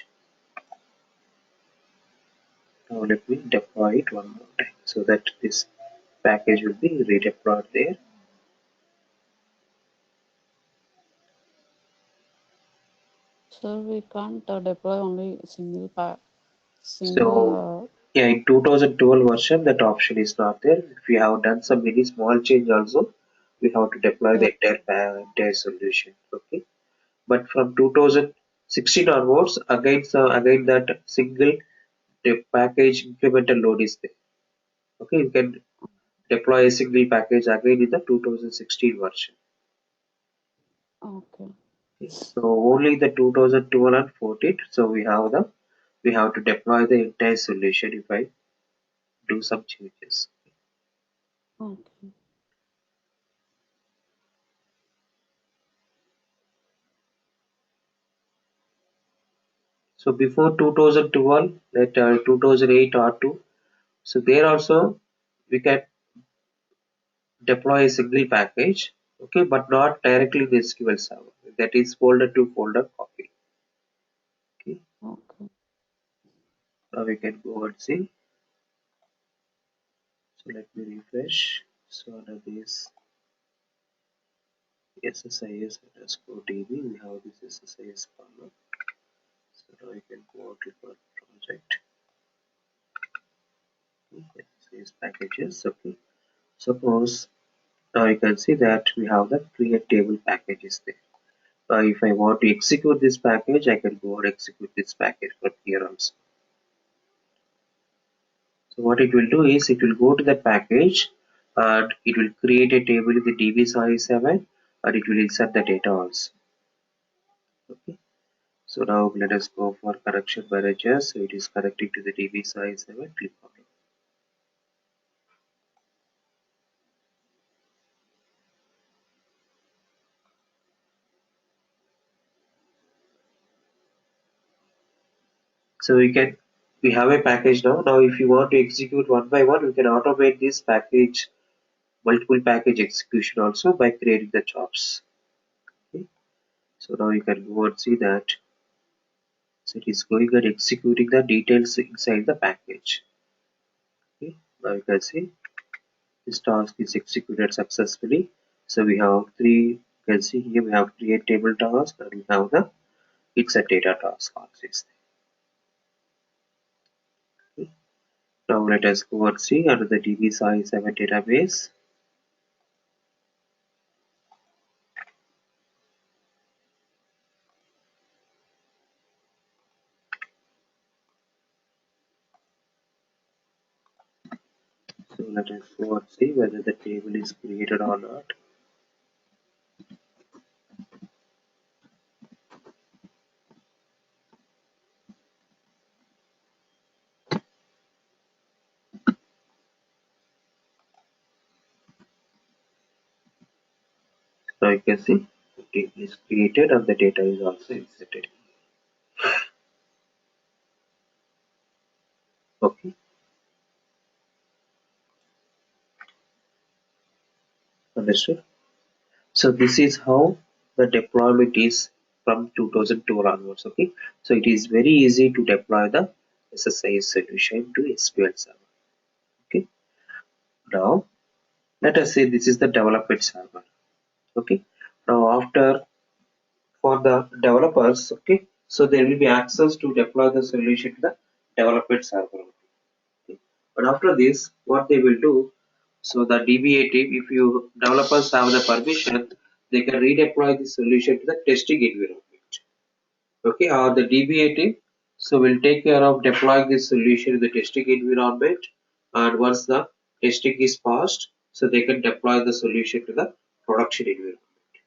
A: Now let me deploy it one more time so that this package will be redeployed there.
B: Sir, we can't deploy only single.
A: So yeah, in 2012 version that option is not there. If we have done some very small change also, we have to deploy
B: Yeah.
A: the entire solution. Okay. But from 2016 onwards, again that single package incremental load is there. Okay, you can deploy a single package again in the 2016 version.
B: Okay.
A: Okay. So only the 2012 and 14. So we have to deploy the entire solution if I do some changes.
B: Okay.
A: So before 2012, that 2008 R2. So there also we can deploy a single package, okay, but not directly in the SQL server. That is folder to folder copy. Okay,
B: Okay.
A: now we can go and see. So let me refresh. So under this SSIS underscore DB, we have this SSIS column. So now you can go out to our project. Okay, SSIS packages. Okay, suppose now you can see that we have the create table packages there. If I want to execute this package, I can go and execute this package from here also. So what it will do is it will go to the package and it will create a table in the DB7 and it will insert the data also. Okay. So now let us go for connection manager. So it is connecting to the DB7. Click on it. So we have a package now. Now if you want to execute one by one, we can automate this package multiple package execution also by creating the jobs. Okay. So now you can go and see that. So it is going and executing the details inside the package. Okay. Now you can see this task is executed successfully. So we have three. You can see here we have create table task and we have the insert data task also. Okay. Now let us go and see under the DB7 database. So let us go and see whether the table is created or not. Now you can see the table is created and the data is also inserted. Okay, understood. So this is how the deployment is from 2002 onwards. Okay, so it is very easy to deploy the SSIS solution to SQL Server. Okay, now let us say this is the development server. Okay, now after for the developers, okay, so there will be access to deploy the solution to the development server. Okay. But after this, what they will do, so the DBA team, if you developers have the permission, they can redeploy the solution to the testing environment. Okay, or the DBA team, so will take care of deploying this solution in the testing environment, and once the testing is passed, so they can deploy the solution to the production environment,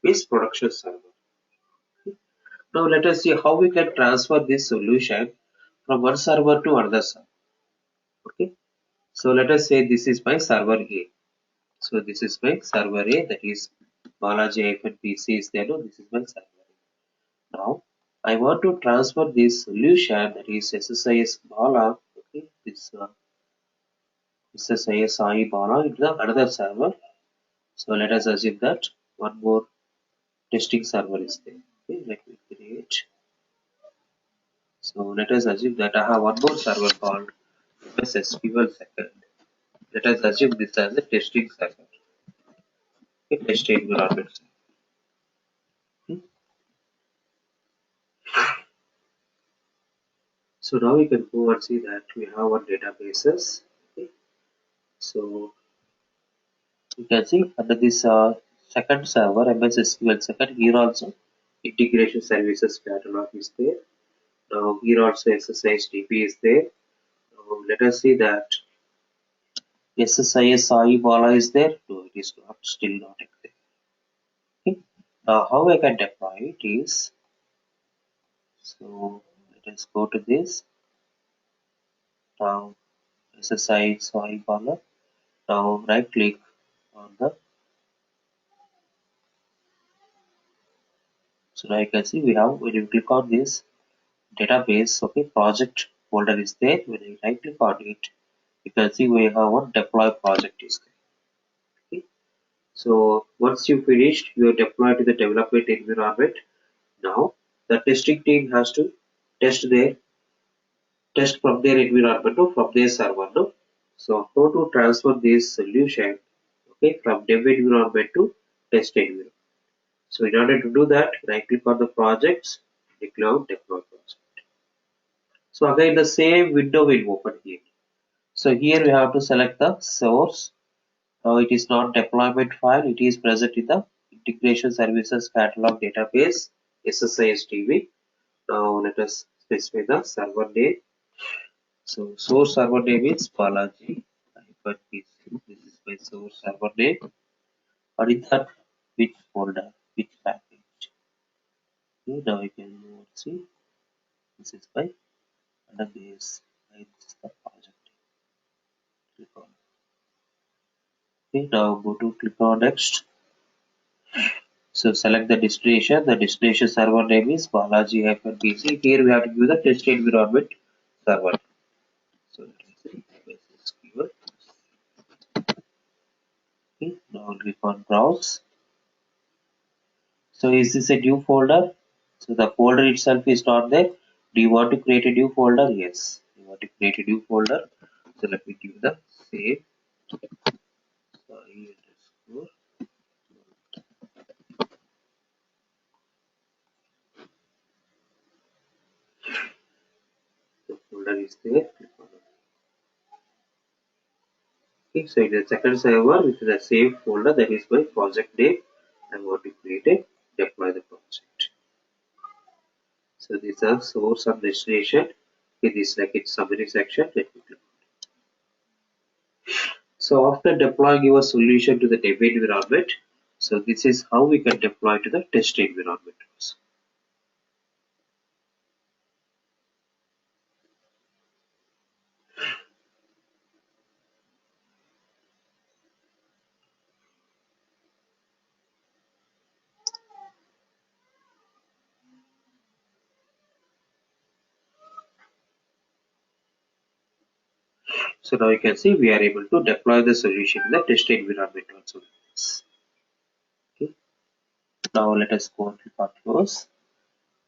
A: means production server. Now let us see how we can transfer this solution from one server to another server. Okay, so let us say this is my server A. So this is my server A, that is Balaji-PC is there. No, this is my server A. Now I want to transfer this solution, that is SSIS Bala. Okay, this SSIS Bala into the another server. So let us assume that one more testing server is there. Okay, let me create. So let us assume that I have one more server called SSQL second. Let us assume this as a testing server. Okay, test environment. Okay. So now we can go and see that we have our databases. Okay. So you can see under this second server, MS second, here also integration services catalog is there. Now here also SSIS DB is there. Now let us see that SSIS Bala is there. No, it is not, still not there. Okay. Now how I can deploy it is, so let us go to this. Now SSIS Bala. Now right click on the, so now you can see we have, when you click on this database, okay, project folder is there. When I right click on it, you can see we have one deploy project is there. Okay. So once you finished your deploy to the development environment, now the testing team has to test their test from their environment, no, from their server. No? So how to transfer this solution, okay, from dev environment to test environment. So in order to do that, right click on the projects, declare deploy project. So again the same window will open here. So here we have to select the source. Now it is not deployment file, it is present in the integration services catalog database SSIS. Now let us specify the server name. So source server name is Balaji. This is my source server name. Or in that, which folder, which package. Okay, now you can see this is my database. This is the project. Click on. Okay, now go to click on next. So select the destination. The destination server name is Balaji-BC. Here we have to give the test environment server. So let me see. This keyword. Okay, now click on browse. So is this a new folder? So the folder itself is not there. Do you want to create a new folder? Yes. You want to create a new folder. So let me give the save. Sorry, underscore. The folder is there. Click on it. Okay, so in the second server, which is the same folder, that is my project name. I want to create a deploy the project. So these are source and destination. Okay, this is like its summary section. Let me click. So after deploying your solution to the dev environment, so this is how we can deploy to the test environment. So now you can see we are able to deploy the solution in the test environment also. Okay. Now let us go and click on close.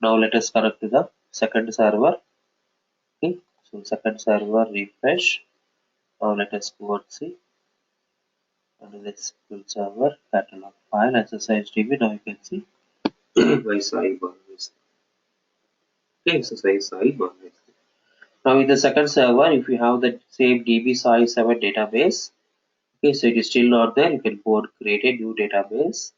A: Now let us connect to the second server. Okay. So second server refresh. Now let us go and see under the SQL server catalog file exercise DB. Now you can see my sidebar is exercise sidebar. Now in the second server, if you have the same DB size 7 database, okay, so it is still not there, you can go and create a new database.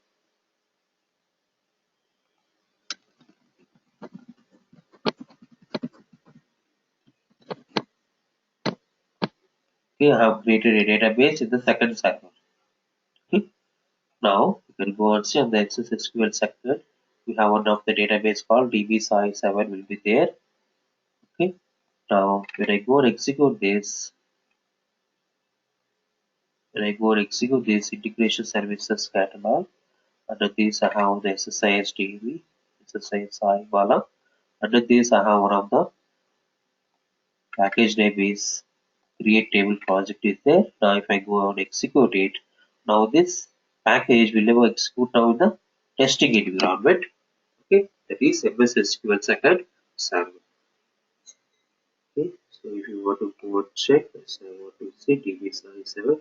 A: Okay, I have created a database in the second server. Okay. Now you can go and see on the SQL sector, we have one of the database called DB size 7 will be there. Okay. Now when I go and execute this, integration services catalog, under this I have the SSIS DB, SSIS Bala. Under this I have one of the package name is create table project is there. Now if I go and execute it, now this package will never execute now in the testing environment. Okay, that is MS SQL second server. Okay, so if you want to go and check, so I want to see DB77.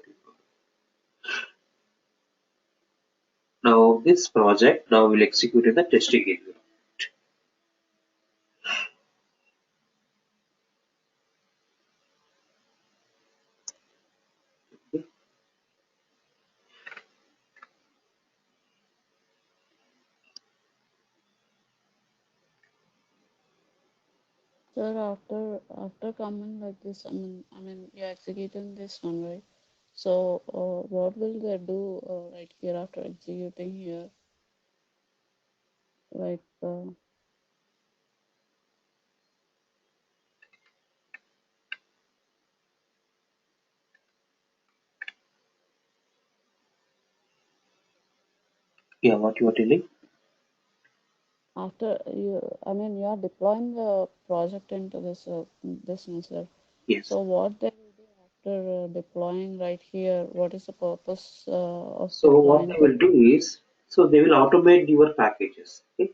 A: Now this project now will execute in the testing environment. Okay.
B: Sir, after coming like this, I mean, you're executing this one, right? So, what will they do right here after executing here? Like,
A: Yeah, what you are telling?
B: after you, I mean, you are deploying the project into this business, sir.
A: Yes.
B: So, what they will do after deploying right here? What is the purpose of
A: So what
B: deploying
A: they
B: the?
A: will do is, so they will automate your packages. Okay.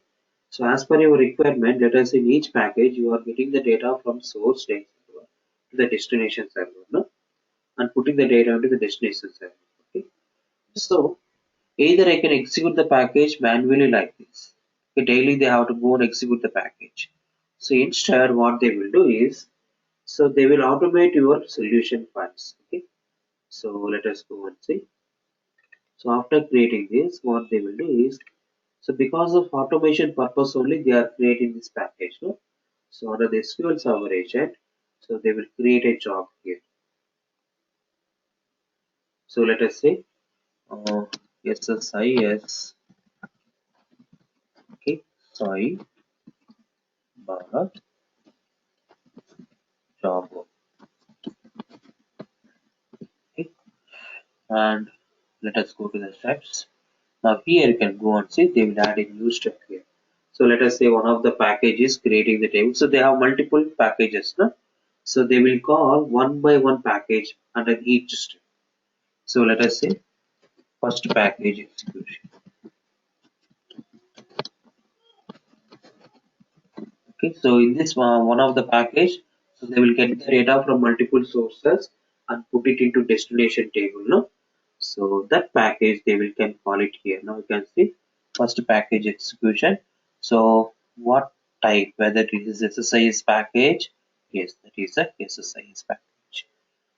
A: So as per your requirement, let us say in each package you are getting the data from source data server to the destination server, no? And putting the data into the destination server. Okay. So either I can execute the package manually like this. Okay, daily they have to go and execute the package. So instead, what they will do is, so they will automate your solution files. Okay. So let us go and see. So after creating this, what they will do is, so because of automation purpose only, they are creating this package. No? So under the SQL Server agent, so they will create a job here. So let us say SSIS, okay, soy bar job, okay, and let us go to the steps. Now here you can go and see they will add a new step here. So let us say one of the packages creating the table. So they have multiple packages, no? So they will call one by one package under each step. So let us say first package execution. Okay, so in this one of the package, so they will get the data from multiple sources and put it into destination table. No, so that package they will can call it here. Now you can see first package execution. So what type? Whether it is SSIS package? Yes, that is a SSIS package.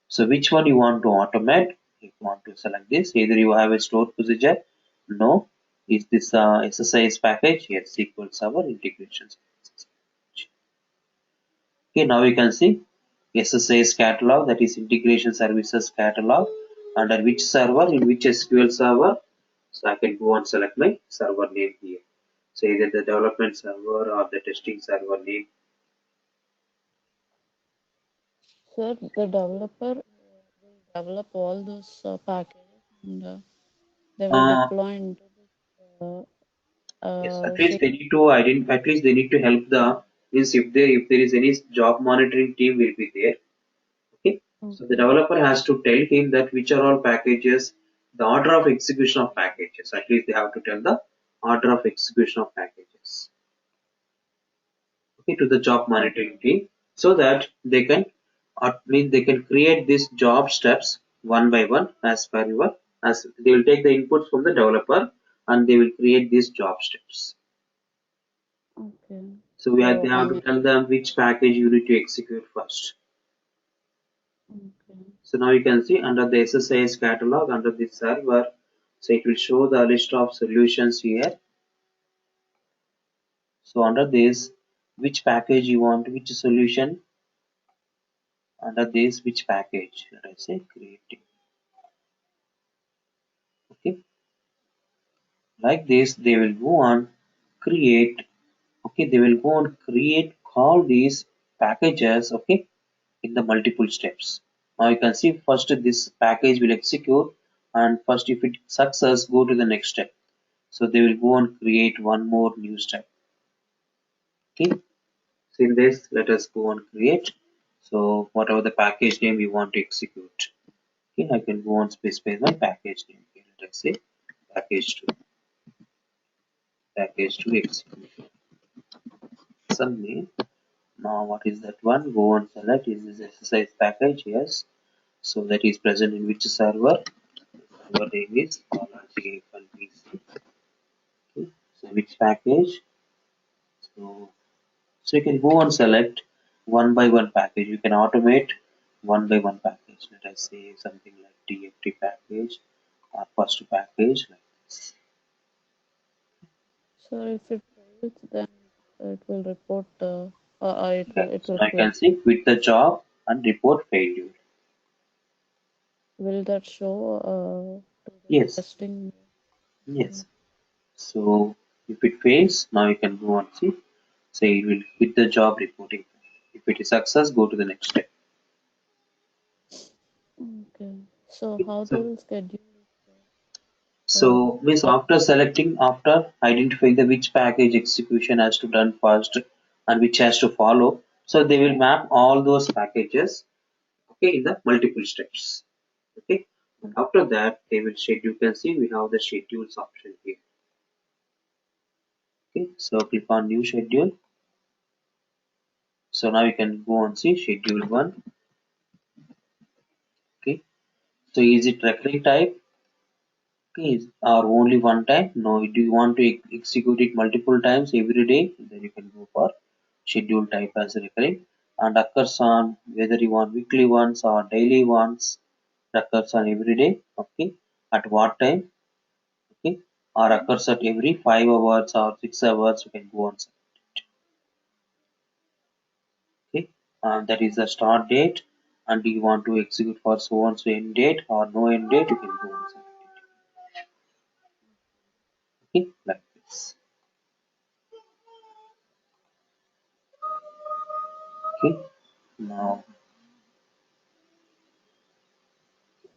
A: So which one you want to automate? You want to select this. Either you have a stored procedure. No. Is this SSIS package? Yes, SQL Server integrations. Okay, now you can see SSIS catalog, that is integration services catalog, under which server, in which SQL server. So I can go and select my server name here. So either the development server or the testing server name.
B: Sir, the developer will develop all those packages and they will
A: Uh,
B: deploy into this
A: yes, at least
B: shape.
A: they need to identify. At least they need to help the means if there is any job monitoring team will be there. Okay, so the
B: Okay.
A: developer has to tell him that which are all packages, the order of execution of packages. At least they have to tell the order of execution of packages. Okay, to the job monitoring
B: Okay.
A: team, so that they can mean they can create these job steps one by one as per your as they will take the inputs from the developer and they will create these job steps.
B: Okay.
A: So they
B: So I
A: have to
B: mean,
A: tell them which package you need to execute first.
B: okay.
A: So now you can see under the SSIS catalog under this server, so it will show the list of solutions here. So under this, which package you want, which solution, under this which package, let us say creating. Okay, like this they will go on create. Okay, they will go on create call these packages. Okay, in the multiple steps. Now you can see first this package will execute and first if it success go to the next step. So they will go and create one more new step. Okay, so in this let us go and create. So whatever the package name we want to execute. Okay, I can go and specify my package name. Okay, let us say package 2 execute some name. Now what is that one? Go and select, is this SSIS package? Yes. So that is present in which server? Server name is PC. Okay. So which package? So you can go and select one by one package. You can automate one by one package. Let us say something like TFT package or first package like this.
B: So if it fails, then it will report,
A: Okay.
B: it
A: So
B: will
A: now you
B: quit.
A: can see quit the job and report failure.
B: Will that show to the
A: Yes.
B: testing?
A: Yes. So if it fails, now you can go and see. Say it will quit the job reporting. If it is success, go to the next step.
B: Okay. So
A: Okay.
B: how they will schedule it? Uh,
A: So means after selecting, after identifying the which package execution has to done first and which has to follow. So they will map all those packages, okay, in the multiple steps. Okay. And after that they will schedule. You can see we have the schedules option here. Okay. So click on new schedule. So now you can go and see schedule one. Okay. So is it recurring type? Okay, or only one time? No, do you want to execute it multiple times every day? Then you can go for schedule type as recurring and occurs on whether you want weekly ones or daily ones, occurs on every day. Okay, at what time? Okay, or occurs at every 5 hours or 6 hours. You can go on. Okay, that is the start date. And do you want to execute for so and so end date or no end date? You can go on. Okay, like this. Okay, now.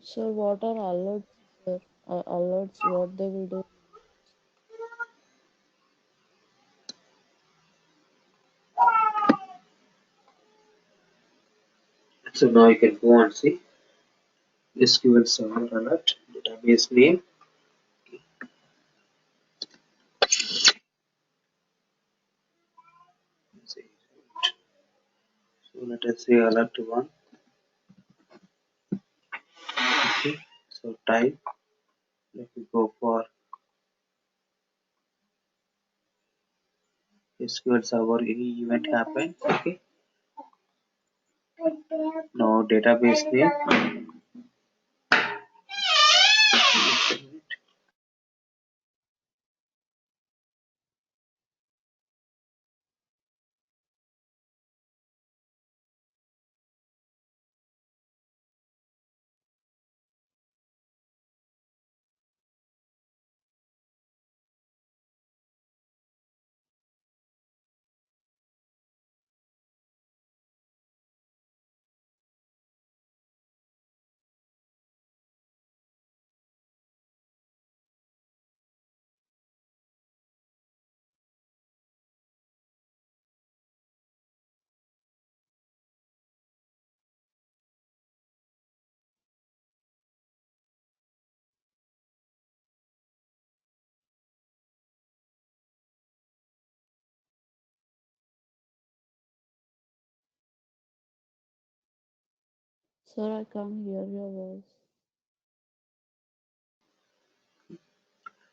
B: so what are alerts here? Alerts, what they will do?
A: So now you can go and see SQL Server Alert, database name. So let us say alert one. Okay. So type. Let me go for SQL Server. Any event happened. Okay. Now database name.
B: Sir, I can't hear your voice.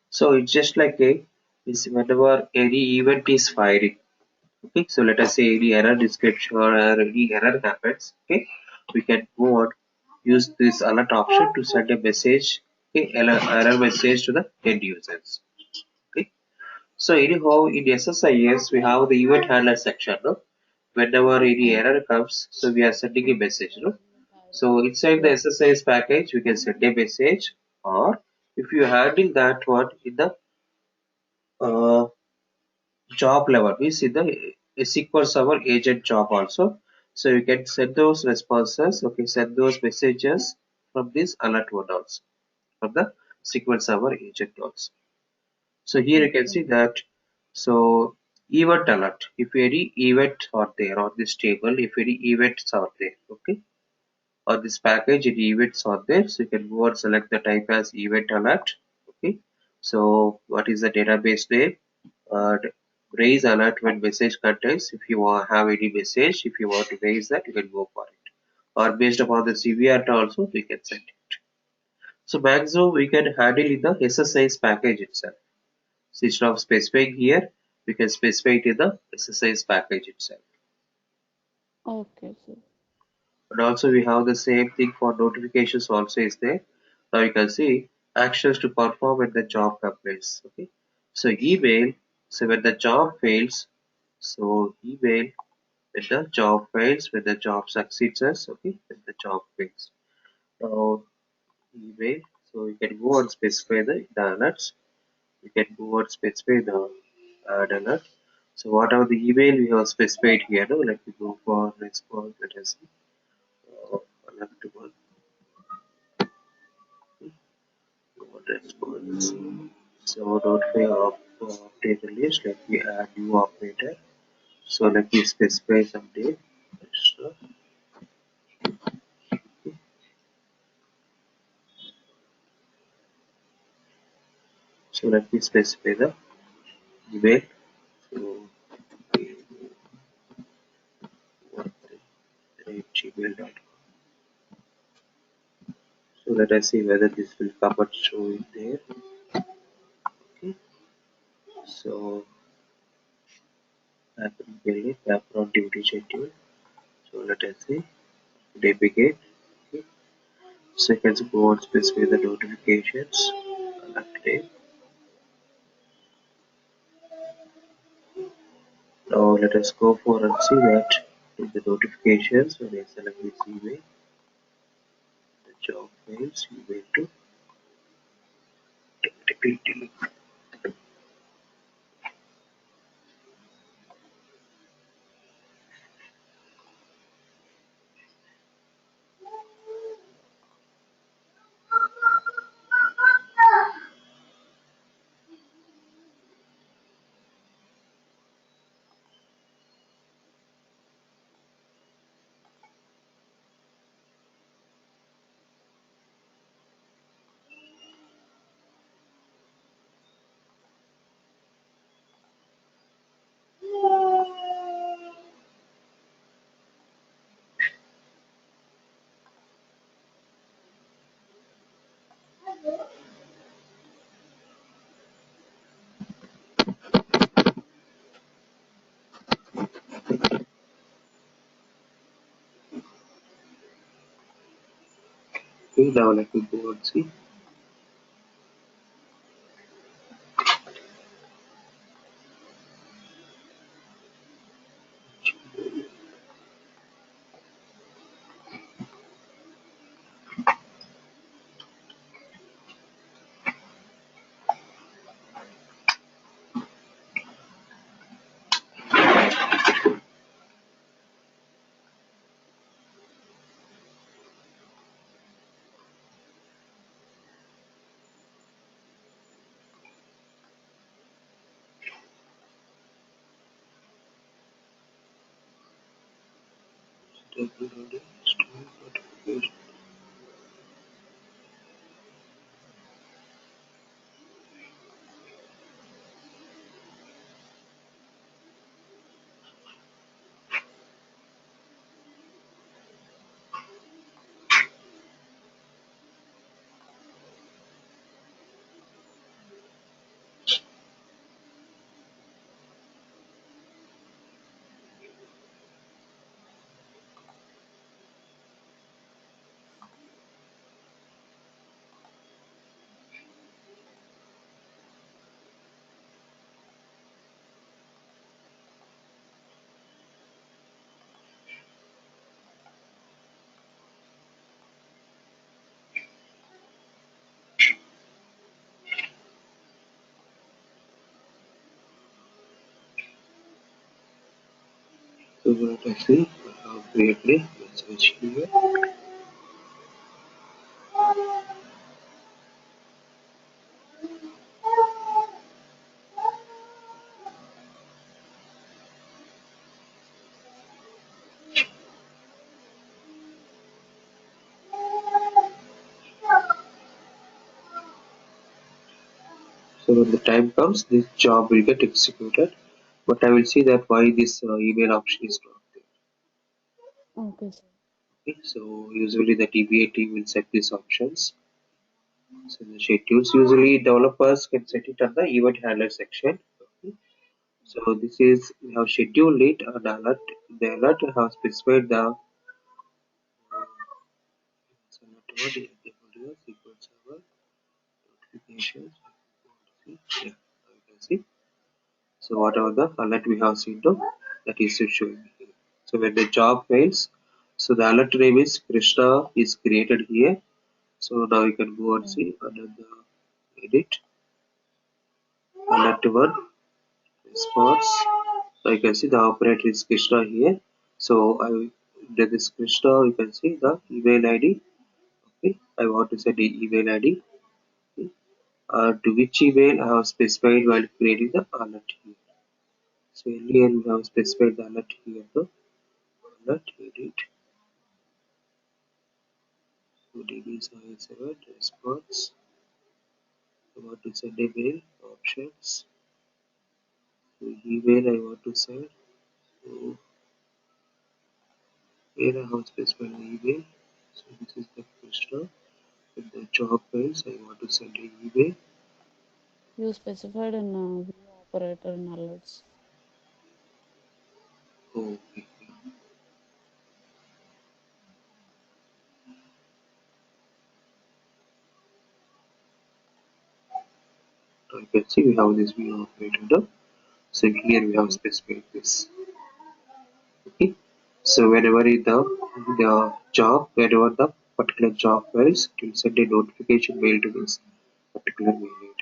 A: So it's just like a is whenever any event is firing. Okay. So let us say any error description or any error happens. Okay. We can go on use this alert option to send a message. Okay. Error message to the end users. Okay. So anyhow, in SSIS, we have the event handler section. No? Whenever any error comes, so we are sending a message. No? So inside the
B: Yeah.
A: SSIS package, we can send a message, or if you handle that one in the uh, job level, we see the SQL Server agent job also. So you can send those responses. Okay, send those messages from this alert one also from the SQL Server agent also. So here you can
B: Okay.
A: see that. So Event alert. If any events are there on this table, if any events are there, okay, on this package, any events are there, so you can go and select the type as event alert. Okay, so what is the database name? Raise alert when message contains. If you have any message, if you want to raise that, you can go for it. Or based upon the CVR also, we can send it. So maximum we can handle in the SSIS package itself. So instead of specifying here, we can specify it in the SSIS package itself.
B: Okay, sir.
A: And also we have the same thing for notifications also is there. Now you can see actions to perform when the job completes. Okay. So email, so when the job fails, so email when the job fails, when the job succeeds us, okay, when the job fails. Now email, so you can go and specify the alerts. You can go and specify the alert. So whatever the email we have specified here, no, let me go for next one. Let us see. Alert one. Response. So notify of update list. Let me add new operator. So let me specify some date. So let me specify the email. So gmail.com. So let us see whether this will come and show it there. Okay. So background duty schedule. So let us see. Day begin. Okay. So you can go and specify the notifications. Update. Now let us go for and see that in the notifications when I select this email, the job fails, email to technically delete. Okay, now let me go and see. So let us see. Briefly, let's switch here. So when the time comes, this job will get executed. But I will see that why this email option is not
B: Okay, sir.
A: there. Okay, so usually the DBA team will set these options. So the schedules usually developers can set it on the event handler section. Okay. So this is we have scheduled it and alert. The alert has specified the SQL Server notifications. Yeah, you can see. So whatever the alert we have seen to that is showing here. So when the job fails, so the alert name is Krishna is created here. So now you can go and
B: Yeah.
A: see under the edit alert one response. So you can see the operator is Krishna here. So I under this Krishna you can see the email ID. Okay, I want to set the email ID. Okay. To which email I have specified while creating the alert here. So earlier we have specified the alert here. The alert edit. So DB7 response. I want to send a mail options. So email I want to send. So here I have specified the email. So this is the Krishna. With the job files I want to send an email.
B: You specified in view operator in alerts.
A: Okay. So you can see we have this view operator. So here we have
B: Okay.
A: specified this. Okay. So whenever the job, whenever the particular job files, it will send a notification mail to this particular mail ID.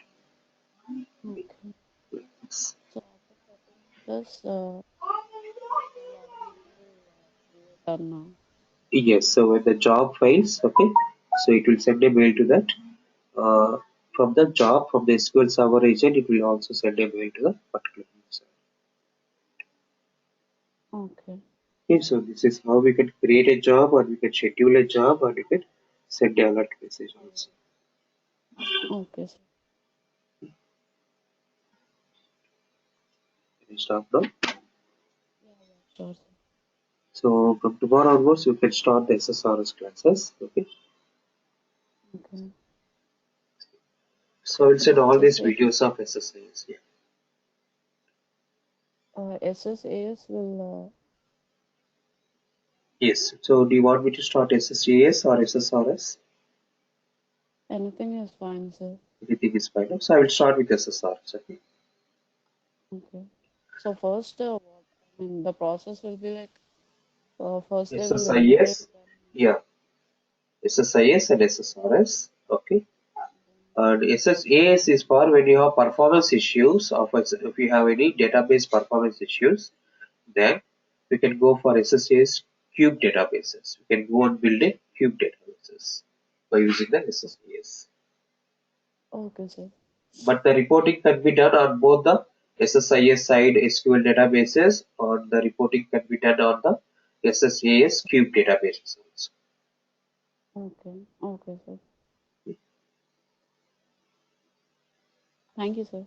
B: Okay.
A: Like this.
B: So after setting this, it will automatically do it done now.
A: Yes, so when the job files, okay, so it will send a mail to that. Uh, from the job, from the SQL Server agent, it will also send a mail to the particular user.
B: Okay.
A: Okay, so this is how we can create a job or we can schedule a job or we can send a alert message also.
B: Okay, sir.
A: Can you stop now?
B: Yeah, yeah, sure, sir.
A: So from tomorrow onwards, you can start the SSRS classes. Okay.
B: Okay.
A: So we'll send all these
B: SSA,
A: videos of SSIS. Yeah.
B: SSAS will,
A: Yes. So do you want me to start SSIS or SSRS?
B: anything is fine, sir.
A: Everything is fine. So I will start with SSRS. Okay.
B: Okay. So first, what, I mean, the process will be like, first they will integrate,
A: SSIS.
B: then,
A: Yeah. SSIS and SSRS. Okay. And SSAS is for when you have performance issues of if you have any database performance issues, then we can go for SSAS cube databases. We can go and build a cube databases by using the SSAS.
B: okay, sir.
A: But the reporting can be done on both the SSIS side SQL databases or the reporting can be done on the SSAS cube databases also.
B: Okay, okay, sir. Thank you, sir.